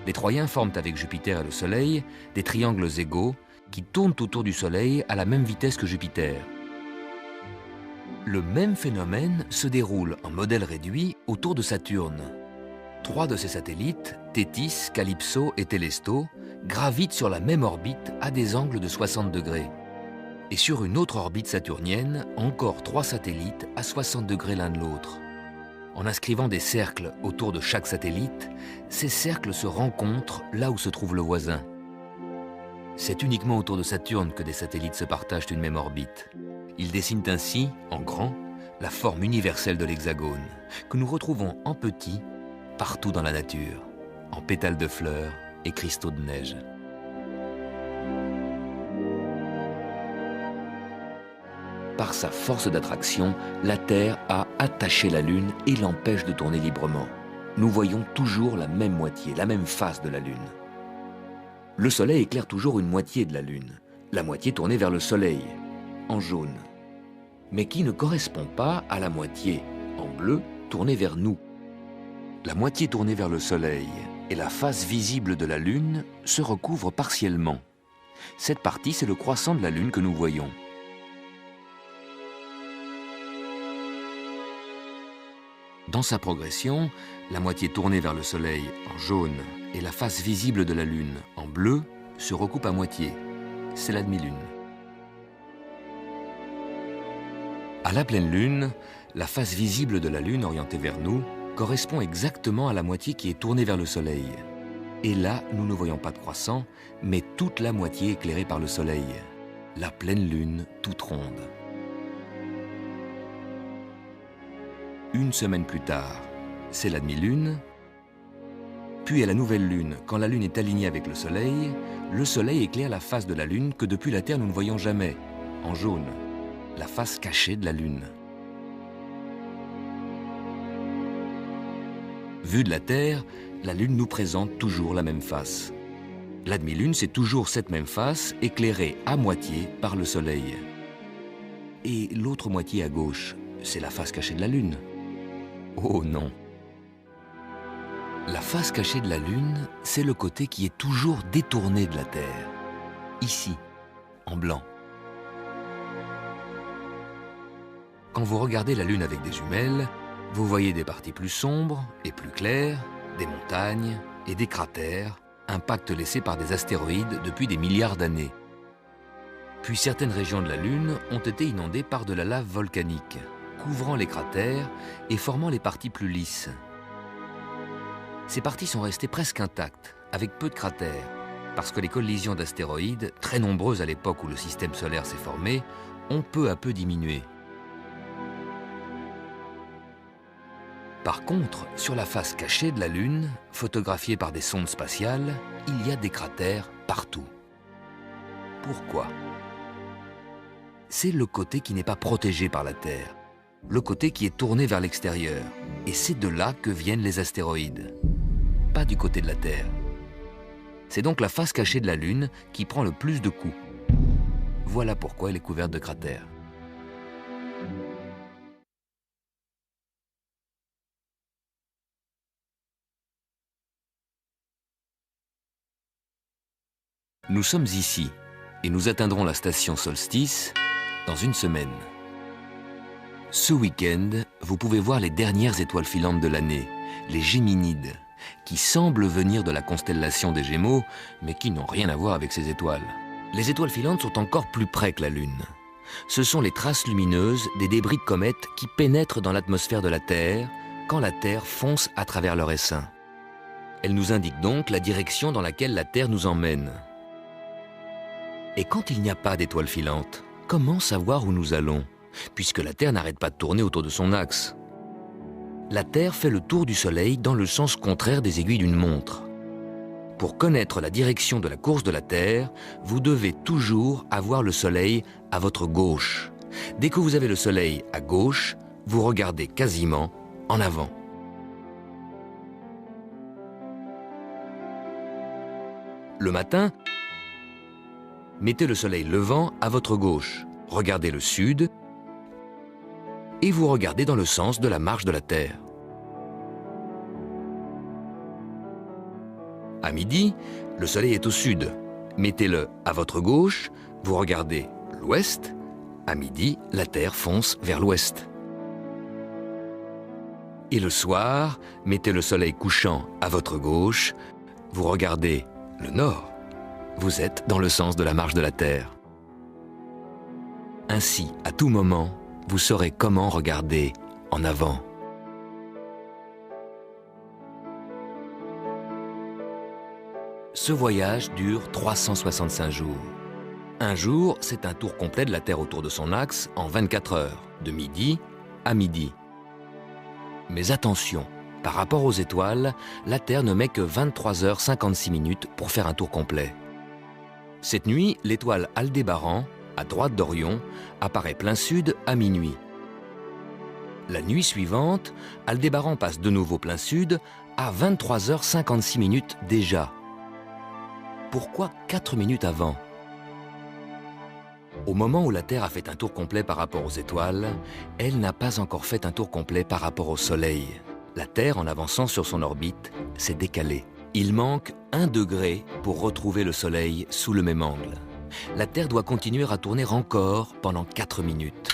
Les Troyens forment avec Jupiter et le Soleil des triangles égaux qui tournent autour du Soleil à la même vitesse que Jupiter. Le même phénomène se déroule en modèle réduit autour de Saturne. 3 de ses satellites, Thétis, Calypso et Télésto, gravitent sur la même orbite à des angles de 60 degrés. Et sur une autre orbite saturnienne, encore 3 satellites à 60 degrés l'un de l'autre. En inscrivant des cercles autour de chaque satellite, ces cercles se rencontrent là où se trouve le voisin. C'est uniquement autour de Saturne que des satellites se partagent une même orbite. Ils dessinent ainsi, en grand, la forme universelle de l'hexagone, que nous retrouvons en petit partout dans la nature, en pétales de fleurs et cristaux de neige. Par sa force d'attraction, la Terre a attaché la Lune et l'empêche de tourner librement. Nous voyons toujours la même moitié, la même face de la Lune. Le Soleil éclaire toujours une moitié de la Lune, la moitié tournée vers le Soleil, en jaune, mais qui ne correspond pas à la moitié, en bleu, tournée vers nous. La moitié tournée vers le Soleil et la face visible de la Lune se recouvrent partiellement. Cette partie, c'est le croissant de la Lune que nous voyons. Dans sa progression, la moitié tournée vers le Soleil en jaune et la face visible de la Lune en bleu se recoupent à moitié. C'est la demi-lune. À la pleine Lune, la face visible de la Lune orientée vers nous correspond exactement à la moitié qui est tournée vers le Soleil. Et là, nous ne voyons pas de croissant, mais toute la moitié éclairée par le Soleil. La pleine Lune toute ronde. Une semaine plus tard, c'est la demi-lune. Puis à la nouvelle lune, quand la Lune est alignée avec le Soleil éclaire la face de la Lune que depuis la Terre nous ne voyons jamais, en jaune, la face cachée de la Lune. Vue de la Terre, la Lune nous présente toujours la même face. La demi-lune, c'est toujours cette même face, éclairée à moitié par le Soleil. Et l'autre moitié à gauche, c'est la face cachée de la Lune. Oh non! La face cachée de la Lune, c'est le côté qui est toujours détourné de la Terre. Ici, en blanc. Quand vous regardez la Lune avec des jumelles, vous voyez des parties plus sombres et plus claires, des montagnes et des cratères, impacts laissés par des astéroïdes depuis des milliards d'années. Puis certaines régions de la Lune ont été inondées par de la lave volcanique, couvrant les cratères et formant les parties plus lisses. Ces parties sont restées presque intactes, avec peu de cratères, parce que les collisions d'astéroïdes, très nombreuses à l'époque où le système solaire s'est formé, ont peu à peu diminué. Par contre, sur la face cachée de la Lune, photographiée par des sondes spatiales, il y a des cratères partout. Pourquoi? C'est le côté qui n'est pas protégé par la Terre, le côté qui est tourné vers l'extérieur. Et c'est de là que viennent les astéroïdes, pas du côté de la Terre. C'est donc la face cachée de la Lune qui prend le plus de coups. Voilà pourquoi elle est couverte de cratères. Nous sommes ici et nous atteindrons la station Solstice dans une semaine. Ce week-end, vous pouvez voir les dernières étoiles filantes de l'année, les Géminides, qui semblent venir de la constellation des Gémeaux, mais qui n'ont rien à voir avec ces étoiles. Les étoiles filantes sont encore plus près que la Lune. Ce sont les traces lumineuses des débris de comètes qui pénètrent dans l'atmosphère de la Terre quand la Terre fonce à travers leur essaim. Elles nous indiquent donc la direction dans laquelle la Terre nous emmène. Et quand il n'y a pas d'étoiles filantes, comment savoir où nous allons, puisque la Terre n'arrête pas de tourner autour de son axe? La Terre fait le tour du Soleil dans le sens contraire des aiguilles d'une montre. Pour connaître la direction de la course de la Terre, vous devez toujours avoir le Soleil à votre gauche. Dès que vous avez le Soleil à gauche, vous regardez quasiment en avant. Le matin, mettez le Soleil levant à votre gauche. Regardez le sud et vous regardez dans le sens de la marche de la Terre. À midi, le Soleil est au sud. Mettez-le à votre gauche, vous regardez l'ouest. À midi, la Terre fonce vers l'ouest. Et le soir, mettez le Soleil couchant à votre gauche, vous regardez le nord. Vous êtes dans le sens de la marche de la Terre. Ainsi, à tout moment, vous saurez comment regarder en avant. Ce voyage dure 365 jours. Un jour, c'est un tour complet de la Terre autour de son axe en 24 heures, de midi à midi. Mais attention, par rapport aux étoiles, la Terre ne met que 23h56 pour faire un tour complet. Cette nuit, l'étoile Aldébaran, à droite d'Orion, apparaît plein sud à minuit. La nuit suivante, Aldébaran passe de nouveau plein sud à 23h56 déjà. Pourquoi 4 minutes avant? Au moment où la Terre a fait un tour complet par rapport aux étoiles, elle n'a pas encore fait un tour complet par rapport au Soleil. La Terre, en avançant sur son orbite, s'est décalée. Il manque 1 degré pour retrouver le Soleil sous le même angle. La Terre doit continuer à tourner encore pendant 4 minutes.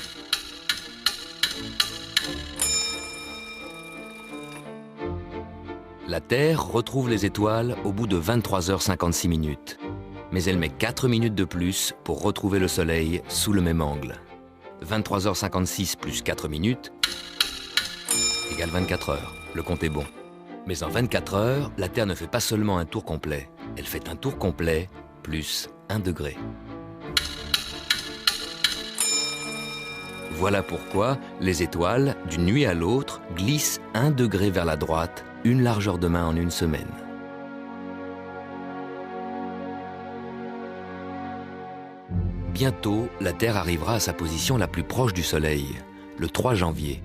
La Terre retrouve les étoiles au bout de 23h56. Mais elle met 4 minutes de plus pour retrouver le Soleil sous le même angle. 23h56 plus 4 minutes égale 24 heures. Le compte est bon. Mais en 24 heures, la Terre ne fait pas seulement un tour complet. Elle fait un tour complet plus 1 degré. Voilà pourquoi les étoiles, d'une nuit à l'autre, glissent 1 degré vers la droite, une largeur de main en une semaine. Bientôt, la Terre arrivera à sa position la plus proche du Soleil, le 3 janvier.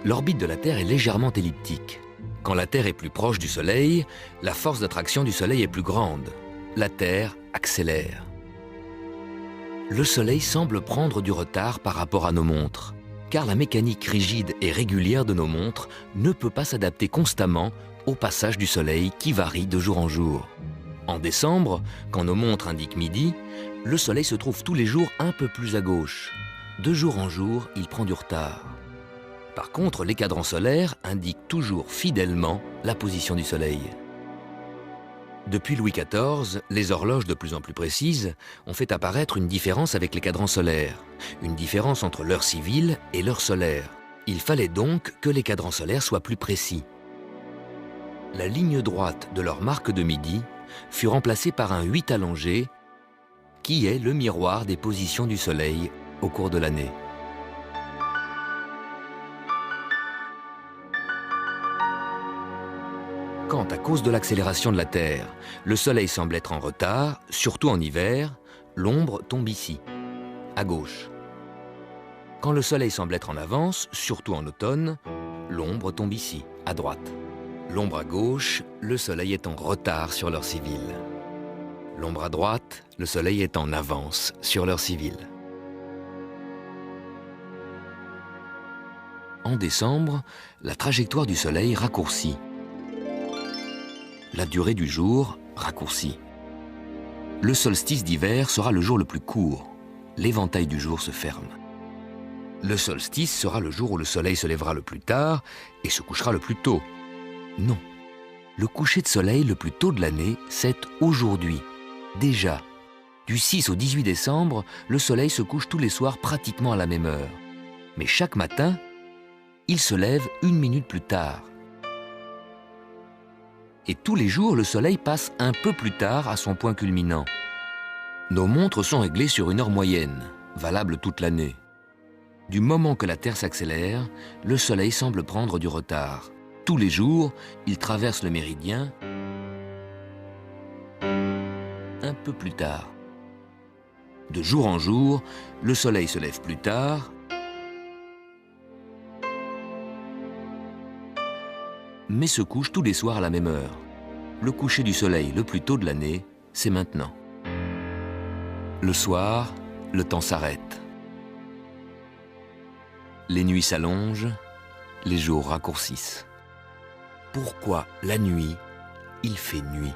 L'orbite de la Terre est légèrement elliptique. Quand la Terre est plus proche du Soleil, la force d'attraction du Soleil est plus grande. La Terre accélère. Le Soleil semble prendre du retard par rapport à nos montres, car la mécanique rigide et régulière de nos montres ne peut pas s'adapter constamment au passage du Soleil qui varie de jour en jour. En décembre, quand nos montres indiquent midi, le Soleil se trouve tous les jours un peu plus à gauche. De jour en jour, il prend du retard. Par contre, les cadrans solaires indiquent toujours fidèlement la position du Soleil. Depuis Louis XIV, les horloges de plus en plus précises ont fait apparaître une différence avec les cadrans solaires, une différence entre l'heure civile et l'heure solaire. Il fallait donc que les cadrans solaires soient plus précis. La ligne droite de leur marque de midi fut remplacée par un 8 allongé, qui est le miroir des positions du Soleil au cours de l'année. Quand, à cause de l'accélération de la Terre, le Soleil semble être en retard, surtout en hiver, l'ombre tombe ici, à gauche. Quand le Soleil semble être en avance, surtout en automne, l'ombre tombe ici, à droite. L'ombre à gauche, le Soleil est en retard sur l'heure civile. L'ombre à droite, le Soleil est en avance sur l'heure civile. En décembre, la trajectoire du Soleil raccourcit. La durée du jour raccourcit. Le solstice d'hiver sera le jour le plus court. L'éventail du jour se ferme. Le solstice sera le jour où le Soleil se lèvera le plus tard et se couchera le plus tôt. Non. Le coucher de soleil le plus tôt de l'année, c'est aujourd'hui. Déjà. Du 6 au 18 décembre, le Soleil se couche tous les soirs pratiquement à la même heure. Mais chaque matin, il se lève 1 minute plus tard. Et tous les jours, le Soleil passe un peu plus tard à son point culminant. Nos montres sont réglées sur une heure moyenne, valable toute l'année. Du moment que la Terre s'accélère, le Soleil semble prendre du retard. Tous les jours, il traverse le méridien un peu plus tard. De jour en jour, le Soleil se lève plus tard, mais se couche tous les soirs à la même heure. Le coucher du Soleil le plus tôt de l'année, c'est maintenant. Le soir, le temps s'arrête. Les nuits s'allongent, les jours raccourcissent. Pourquoi la nuit, il fait nuit?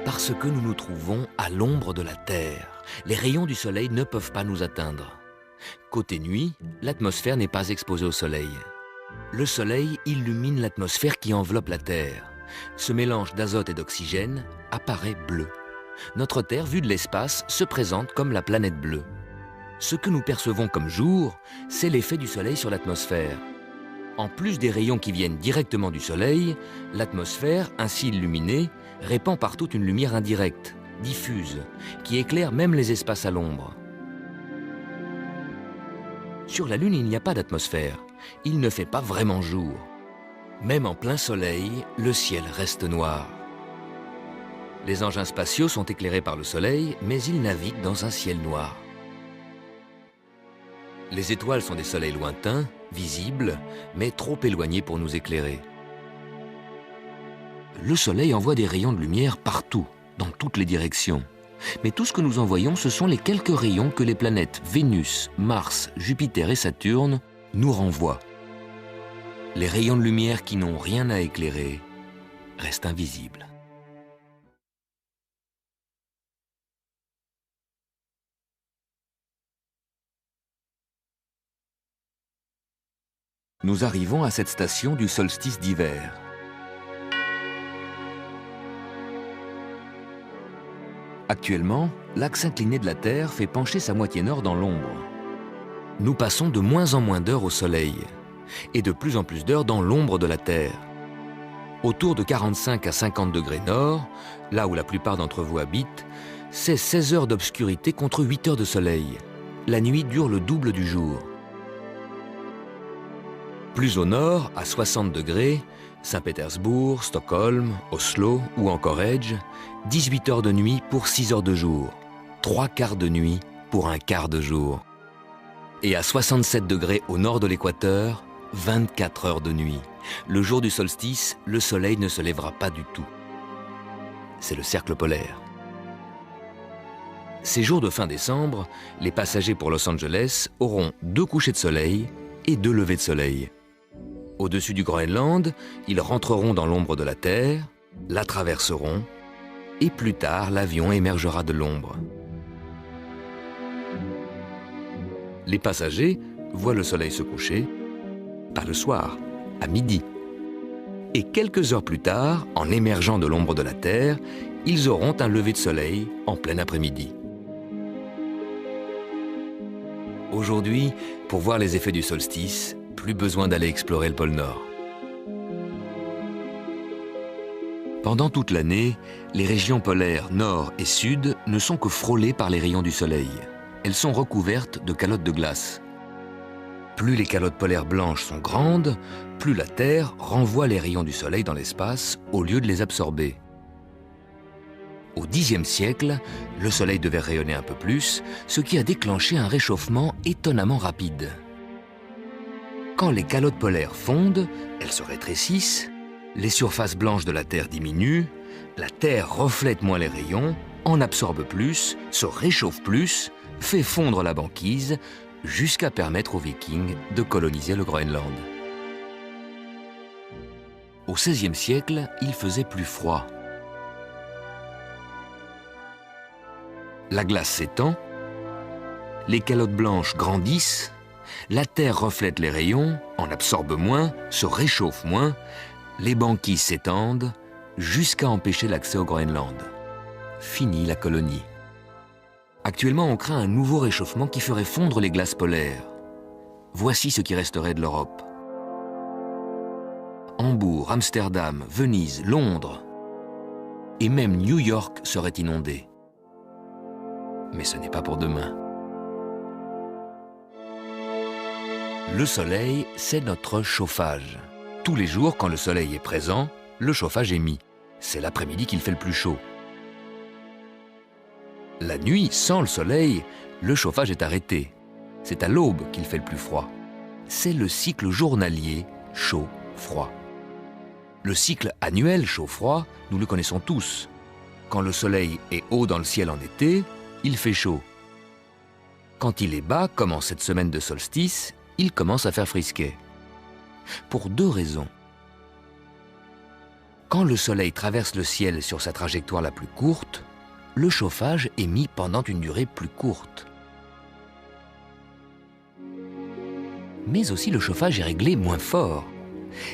Parce que nous nous trouvons à l'ombre de la Terre. Les rayons du Soleil ne peuvent pas nous atteindre. Côté nuit, l'atmosphère n'est pas exposée au Soleil. Le Soleil illumine l'atmosphère qui enveloppe la Terre. Ce mélange d'azote et d'oxygène apparaît bleu. Notre Terre, vue de l'espace, se présente comme la planète bleue. Ce que nous percevons comme jour, c'est l'effet du Soleil sur l'atmosphère. En plus des rayons qui viennent directement du Soleil, l'atmosphère, ainsi illuminée, répand partout une lumière indirecte, diffuse, qui éclaire même les espaces à l'ombre. Sur la Lune, il n'y a pas d'atmosphère. Il ne fait pas vraiment jour. Même en plein soleil, le ciel reste noir. Les engins spatiaux sont éclairés par le Soleil, mais ils naviguent dans un ciel noir. Les étoiles sont des soleils lointains, visibles, mais trop éloignés pour nous éclairer. Le Soleil envoie des rayons de lumière partout, dans toutes les directions. Mais tout ce que nous envoyons, ce sont les quelques rayons que les planètes Vénus, Mars, Jupiter et Saturne nous renvoient. Les rayons de lumière qui n'ont rien à éclairer restent invisibles. Nous arrivons à cette station du solstice d'hiver. Actuellement, l'axe incliné de la Terre fait pencher sa moitié nord dans l'ombre. Nous passons de moins en moins d'heures au Soleil et de plus en plus d'heures dans l'ombre de la Terre. Autour de 45 à 50 degrés nord, là où la plupart d'entre vous habitent, c'est 16 heures d'obscurité contre 8 heures de soleil. La nuit dure le double du jour. Plus au nord, à 60 degrés, Saint-Pétersbourg, Stockholm, Oslo ou encore Edge, 18 heures de nuit pour 6 heures de jour, 3 quarts de nuit pour un quart de jour. Et à 67 degrés au nord de l'équateur, 24 heures de nuit. Le jour du solstice, le soleil ne se lèvera pas du tout. C'est le cercle polaire. Ces jours de fin décembre, les passagers pour Los Angeles auront 2 couchers de soleil et 2 levées de soleil. Au-dessus du Groenland, ils rentreront dans l'ombre de la Terre, la traverseront, et plus tard, l'avion émergera de l'ombre. Les passagers voient le soleil se coucher, pas le soir, à midi. Et quelques heures plus tard, en émergeant de l'ombre de la Terre, ils auront un lever de soleil en plein après-midi. Aujourd'hui, pour voir les effets du solstice, plus besoin d'aller explorer le pôle Nord. Pendant toute l'année, les régions polaires nord et sud ne sont que frôlées par les rayons du soleil. Elles sont recouvertes de calottes de glace. Plus les calottes polaires blanches sont grandes, plus la Terre renvoie les rayons du Soleil dans l'espace au lieu de les absorber. Au Xe siècle, le Soleil devait rayonner un peu plus, ce qui a déclenché un réchauffement étonnamment rapide. Quand les calottes polaires fondent, elles se rétrécissent, les surfaces blanches de la Terre diminuent, la Terre reflète moins les rayons, en absorbe plus, se réchauffe plus, fait fondre la banquise, jusqu'à permettre aux Vikings de coloniser le Groenland. Au XVIe siècle, il faisait plus froid. La glace s'étend, les calottes blanches grandissent, la Terre reflète les rayons, en absorbe moins, se réchauffe moins, les banquises s'étendent, jusqu'à empêcher l'accès au Groenland. Fini la colonie. Actuellement, on craint un nouveau réchauffement qui ferait fondre les glaces polaires. Voici ce qui resterait de l'Europe. Hambourg, Amsterdam, Venise, Londres et même New York seraient inondés. Mais ce n'est pas pour demain. Le soleil, c'est notre chauffage. Tous les jours, quand le soleil est présent, le chauffage est mis. C'est l'après-midi qu'il fait le plus chaud. La nuit, sans le soleil, le chauffage est arrêté. C'est à l'aube qu'il fait le plus froid. C'est le cycle journalier chaud-froid. Le cycle annuel chaud-froid, nous le connaissons tous. Quand le soleil est haut dans le ciel en été, il fait chaud. Quand il est bas, comme en cette semaine de solstice, il commence à faire frisquet. Pour deux raisons. Quand le soleil traverse le ciel sur sa trajectoire la plus courte, le chauffage est mis pendant une durée plus courte. Mais aussi le chauffage est réglé moins fort.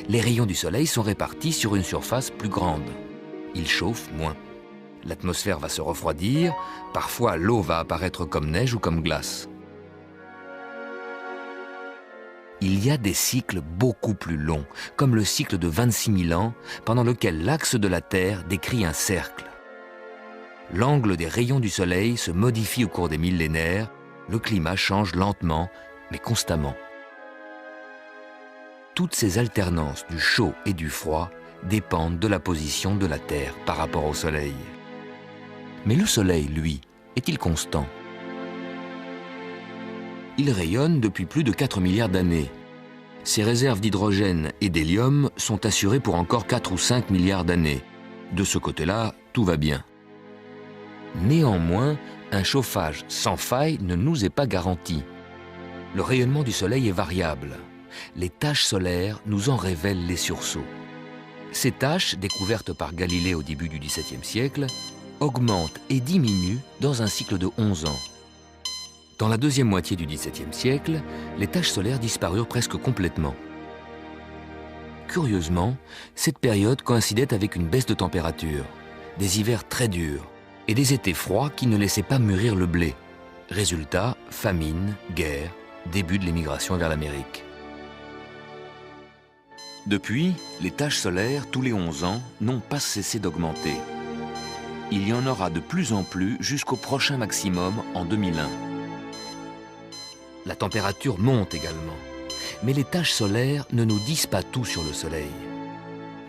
Les rayons du soleil sont répartis sur une surface plus grande. Ils chauffent moins. L'atmosphère va se refroidir, parfois l'eau va apparaître comme neige ou comme glace. Il y a des cycles beaucoup plus longs, comme le cycle de 26 000 ans, pendant lequel l'axe de la Terre décrit un cercle. L'angle des rayons du soleil se modifie au cours des millénaires, le climat change lentement, mais constamment. Toutes ces alternances du chaud et du froid dépendent de la position de la Terre par rapport au soleil. Mais le soleil, lui, est-il constant? Il rayonne depuis plus de 4 milliards d'années. Ses réserves d'hydrogène et d'hélium sont assurées pour encore 4 ou 5 milliards d'années. De ce côté-là, tout va bien. Néanmoins, un chauffage sans faille ne nous est pas garanti. Le rayonnement du soleil est variable. Les taches solaires nous en révèlent les sursauts. Ces taches, découvertes par Galilée au début du XVIIe siècle, augmentent et diminuent dans un cycle de 11 ans. Dans la deuxième moitié du XVIIe siècle, les taches solaires disparurent presque complètement. Curieusement, cette période coïncidait avec une baisse de température, des hivers très durs et des étés froids qui ne laissaient pas mûrir le blé. Résultat, famine, guerre, début de l'émigration vers l'Amérique. Depuis, les taches solaires, tous les 11 ans, n'ont pas cessé d'augmenter. Il y en aura de plus en plus jusqu'au prochain maximum en 2001. La température monte également. Mais les taches solaires ne nous disent pas tout sur le Soleil.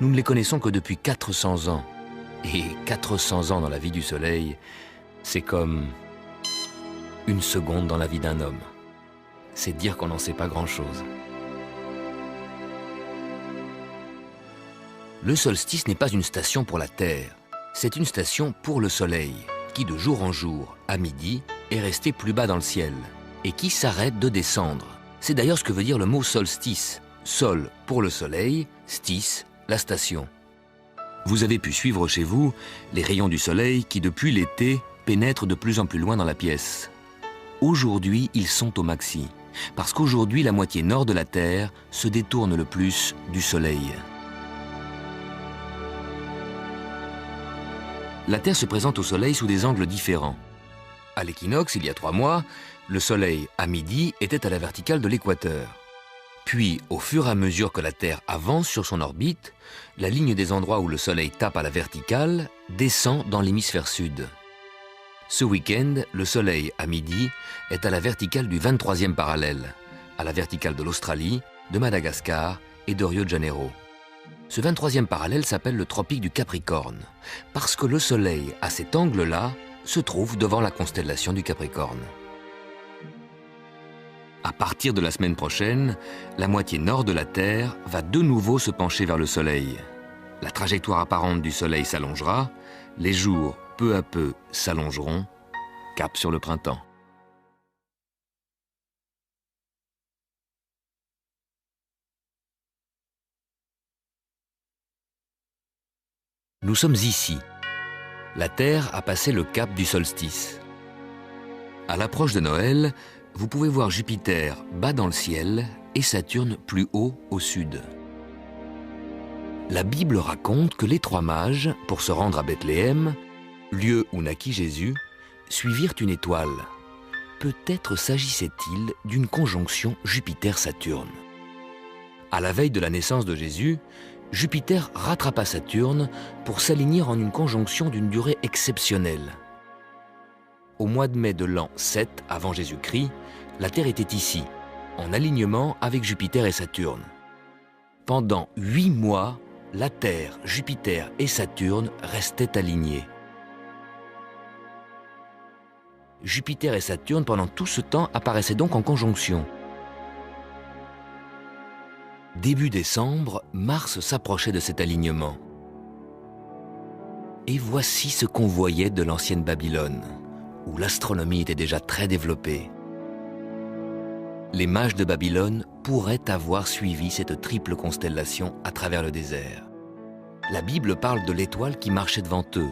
Nous ne les connaissons que depuis 400 ans. Et 400 ans dans la vie du Soleil, c'est comme une seconde dans la vie d'un homme. C'est dire qu'on n'en sait pas grand-chose. Le solstice n'est pas une station pour la Terre. C'est une station pour le Soleil, qui de jour en jour, à midi, est resté plus bas dans le ciel, et qui s'arrête de descendre. C'est d'ailleurs ce que veut dire le mot solstice. Sol pour le soleil, stis, la station. Vous avez pu suivre chez vous les rayons du soleil qui, depuis l'été, pénètrent de plus en plus loin dans la pièce. Aujourd'hui, ils sont au maxi, parce qu'aujourd'hui, la moitié nord de la Terre se détourne le plus du soleil. La Terre se présente au soleil sous des angles différents. À l'équinoxe, il y a 3 mois, le soleil, à midi, était à la verticale de l'équateur. Puis, au fur et à mesure que la Terre avance sur son orbite, la ligne des endroits où le soleil tape à la verticale descend dans l'hémisphère sud. Ce week-end, le soleil, à midi, est à la verticale du 23e parallèle. à la verticale de l'Australie, de Madagascar et de Rio de Janeiro. Ce 23e parallèle s'appelle le tropique du Capricorne, parce que le Soleil, à cet angle-là, se trouve devant la constellation du Capricorne. À partir de la semaine prochaine, la moitié nord de la Terre va de nouveau se pencher vers le Soleil. La trajectoire apparente du Soleil s'allongera, les jours, peu à peu, s'allongeront, cap sur le printemps. Nous sommes ici. La Terre a passé le cap du solstice. À l'approche de Noël, vous pouvez voir Jupiter bas dans le ciel et Saturne plus haut au sud. La Bible raconte que les 3 mages, pour se rendre à Bethléem, lieu où naquit Jésus, suivirent une étoile. Peut-être s'agissait-il d'une conjonction Jupiter-Saturne. À la veille de la naissance de Jésus, Jupiter rattrapa Saturne pour s'aligner en une conjonction d'une durée exceptionnelle. Au mois de mai de l'an 7 avant Jésus-Christ, la Terre était ici, en alignement avec Jupiter et Saturne. Pendant 8 mois, la Terre, Jupiter et Saturne restaient alignés. Jupiter et Saturne, pendant tout ce temps, apparaissaient donc en conjonction. Début décembre, Mars s'approchait de cet alignement. Et voici ce qu'on voyait de l'ancienne Babylone, où l'astronomie était déjà très développée. Les mages de Babylone pourraient avoir suivi cette triple constellation à travers le désert. La Bible parle de l'étoile qui marchait devant eux.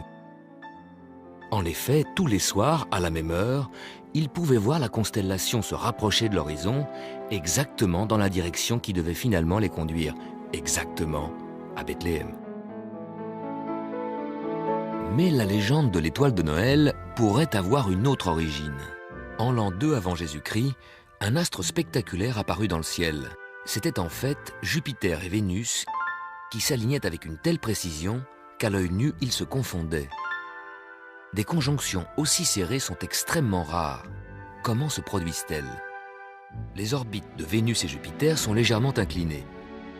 En effet, tous les soirs, à la même heure, ils pouvaient voir la constellation se rapprocher de l'horizon, exactement dans la direction qui devait finalement les conduire, exactement à Bethléem. Mais la légende de l'étoile de Noël pourrait avoir une autre origine. En l'an 2 avant Jésus-Christ, un astre spectaculaire apparut dans le ciel. C'était en fait Jupiter et Vénus qui s'alignaient avec une telle précision qu'à l'œil nu, ils se confondaient. Des conjonctions aussi serrées sont extrêmement rares. Comment se produisent-elles? Les orbites de Vénus et Jupiter sont légèrement inclinées.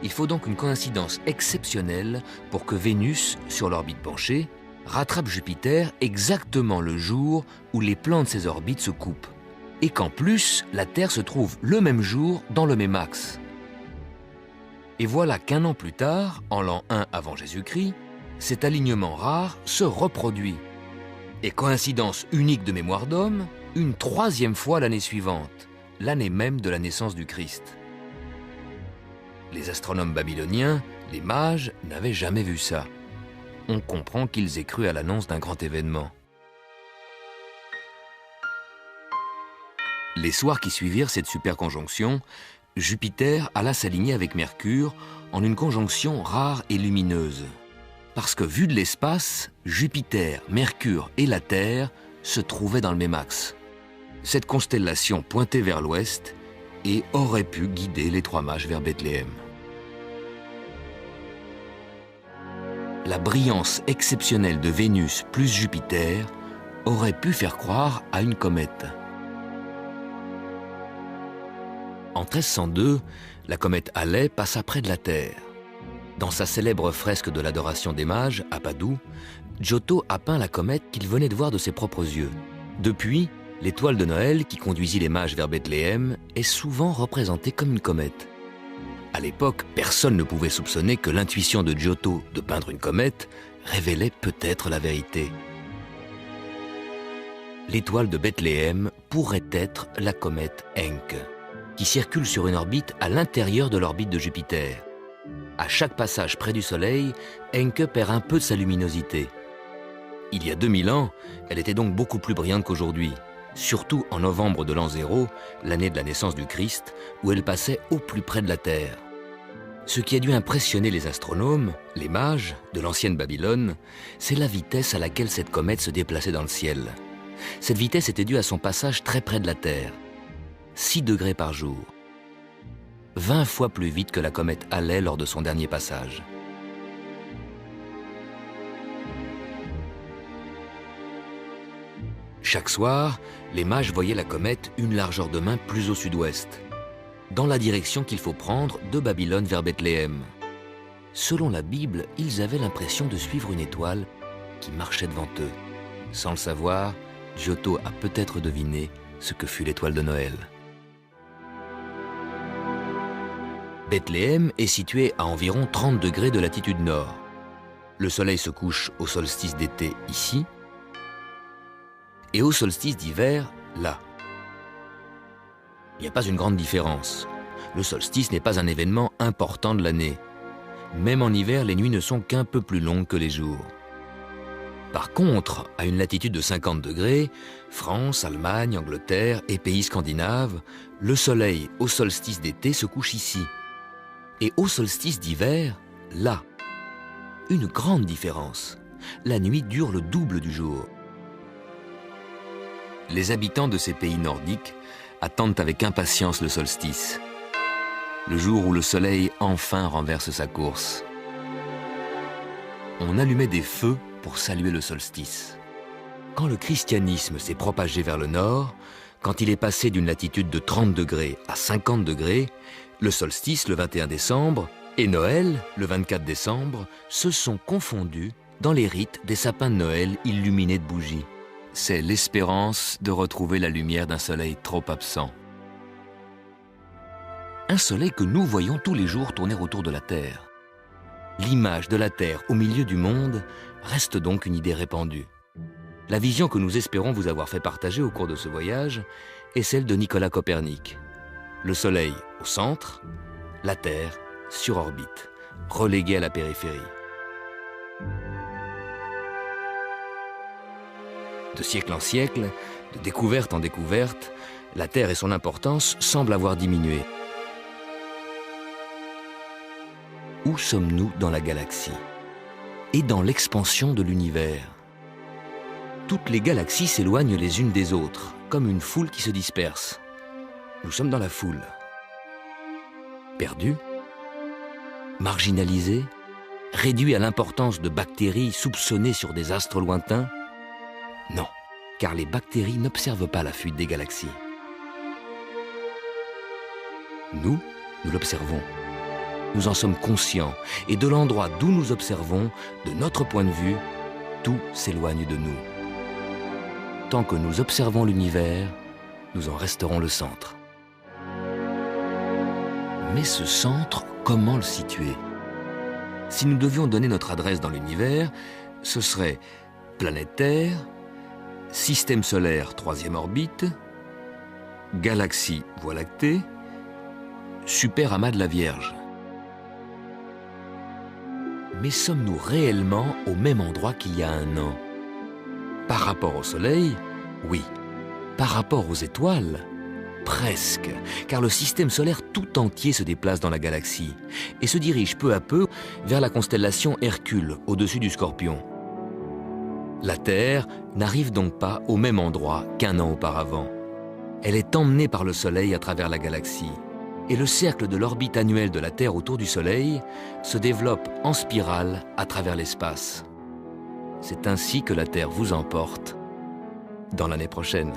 Il faut donc une coïncidence exceptionnelle pour que Vénus, sur l'orbite penchée, rattrape Jupiter exactement le jour où les plans de ses orbites se coupent. Et qu'en plus, la Terre se trouve le même jour dans le même axe. Et voilà qu'1 an plus tard, en l'an 1 avant Jésus-Christ, cet alignement rare se reproduit. Et coïncidence unique de mémoire d'homme, une 3e fois l'année suivante, l'année même de la naissance du Christ. Les astronomes babyloniens, les mages, n'avaient jamais vu ça. On comprend qu'ils aient cru à l'annonce d'un grand événement. Les soirs qui suivirent cette superconjonction, Jupiter alla s'aligner avec Mercure en une conjonction rare et lumineuse. Parce que, vu de l'espace, Jupiter, Mercure et la Terre se trouvaient dans le même axe. Cette constellation pointait vers l'ouest et aurait pu guider les 3 mages vers Bethléem. La brillance exceptionnelle de Vénus plus Jupiter aurait pu faire croire à une comète. En 1302, la comète Halley passa près de la Terre. Dans sa célèbre fresque de l'adoration des mages, à Padoue, Giotto a peint la comète qu'il venait de voir de ses propres yeux. Depuis, l'étoile de Noël qui conduisit les mages vers Bethléem est souvent représentée comme une comète. À l'époque, personne ne pouvait soupçonner que l'intuition de Giotto de peindre une comète révélait peut-être la vérité. L'étoile de Bethléem pourrait être la comète Encke, qui circule sur une orbite à l'intérieur de l'orbite de Jupiter. À chaque passage près du Soleil, Encke perd un peu de sa luminosité. Il y a 2000 ans, elle était donc beaucoup plus brillante qu'aujourd'hui, surtout en novembre de l'an 0, l'année de la naissance du Christ, où elle passait au plus près de la Terre. Ce qui a dû impressionner les astronomes, les mages de l'ancienne Babylone, c'est la vitesse à laquelle cette comète se déplaçait dans le ciel. Cette vitesse était due à son passage très près de la Terre, 6 degrés par jour. 20 fois plus vite que la comète Halley lors de son dernier passage. Chaque soir, les mages voyaient la comète une largeur de main plus au sud-ouest. dans la direction qu'il faut prendre de Babylone vers Bethléem. Selon la Bible, ils avaient l'impression de suivre une étoile qui marchait devant eux. Sans le savoir, Giotto a peut-être deviné ce que fut l'étoile de Noël. Bethléem est située à environ 30 degrés de latitude nord. Le soleil se couche au solstice d'été ici et au solstice d'hiver là. Il n'y a pas une grande différence. Le solstice n'est pas un événement important de l'année. Même en hiver, les nuits ne sont qu'un peu plus longues que les jours. Par contre, à une latitude de 50 degrés, France, Allemagne, Angleterre et pays scandinaves, le soleil au solstice d'été se couche ici. Et au solstice d'hiver, là. Une grande différence. La nuit dure le double du jour. Les habitants de ces pays nordiques attendent avec impatience le solstice, le jour où le soleil enfin renverse sa course. On allumait des feux pour saluer le solstice. Quand le christianisme s'est propagé vers le nord, quand il est passé d'une latitude de 30 degrés à 50 degrés, le solstice, le 21 décembre, et Noël, le 24 décembre, se sont confondus dans les rites des sapins de Noël illuminés de bougies. C'est l'espérance de retrouver la lumière d'un soleil trop absent. Un soleil que nous voyons tous les jours tourner autour de la Terre. L'image de la Terre au milieu du monde reste donc une idée répandue. La vision que nous espérons vous avoir fait partager au cours de ce voyage est celle de Nicolas Copernic. Le soleil au centre, la Terre sur orbite, reléguée à la périphérie. De siècle en siècle, de découverte en découverte, la Terre et son importance semblent avoir diminué. Où sommes-nous dans la galaxie et dans l'expansion de l'univers? Toutes les galaxies s'éloignent les unes des autres, comme une foule qui se disperse. Nous sommes dans la foule. Perdus, marginalisés, réduits à l'importance de bactéries soupçonnées sur des astres lointains? Non, car les bactéries n'observent pas la fuite des galaxies. Nous l'observons. Nous en sommes conscients, et de l'endroit d'où nous observons, de notre point de vue, tout s'éloigne de nous. Tant que nous observons l'univers, nous en resterons le centre. Mais ce centre, comment le situer? Si nous devions donner notre adresse dans l'univers, ce serait planète Terre, système solaire, 3e orbite, galaxie, Voie lactée, super amas de la Vierge. Mais sommes-nous réellement au même endroit qu'il y a un an? Par rapport au Soleil, oui. Par rapport aux étoiles, presque. Car le système solaire tout entier se déplace dans la galaxie et se dirige peu à peu vers la constellation Hercule, au-dessus du Scorpion. La Terre n'arrive donc pas au même endroit qu'un an auparavant. Elle est emmenée par le Soleil à travers la galaxie. Et le cercle de l'orbite annuelle de la Terre autour du Soleil se développe en spirale à travers l'espace. C'est ainsi que la Terre vous emporte dans l'année prochaine.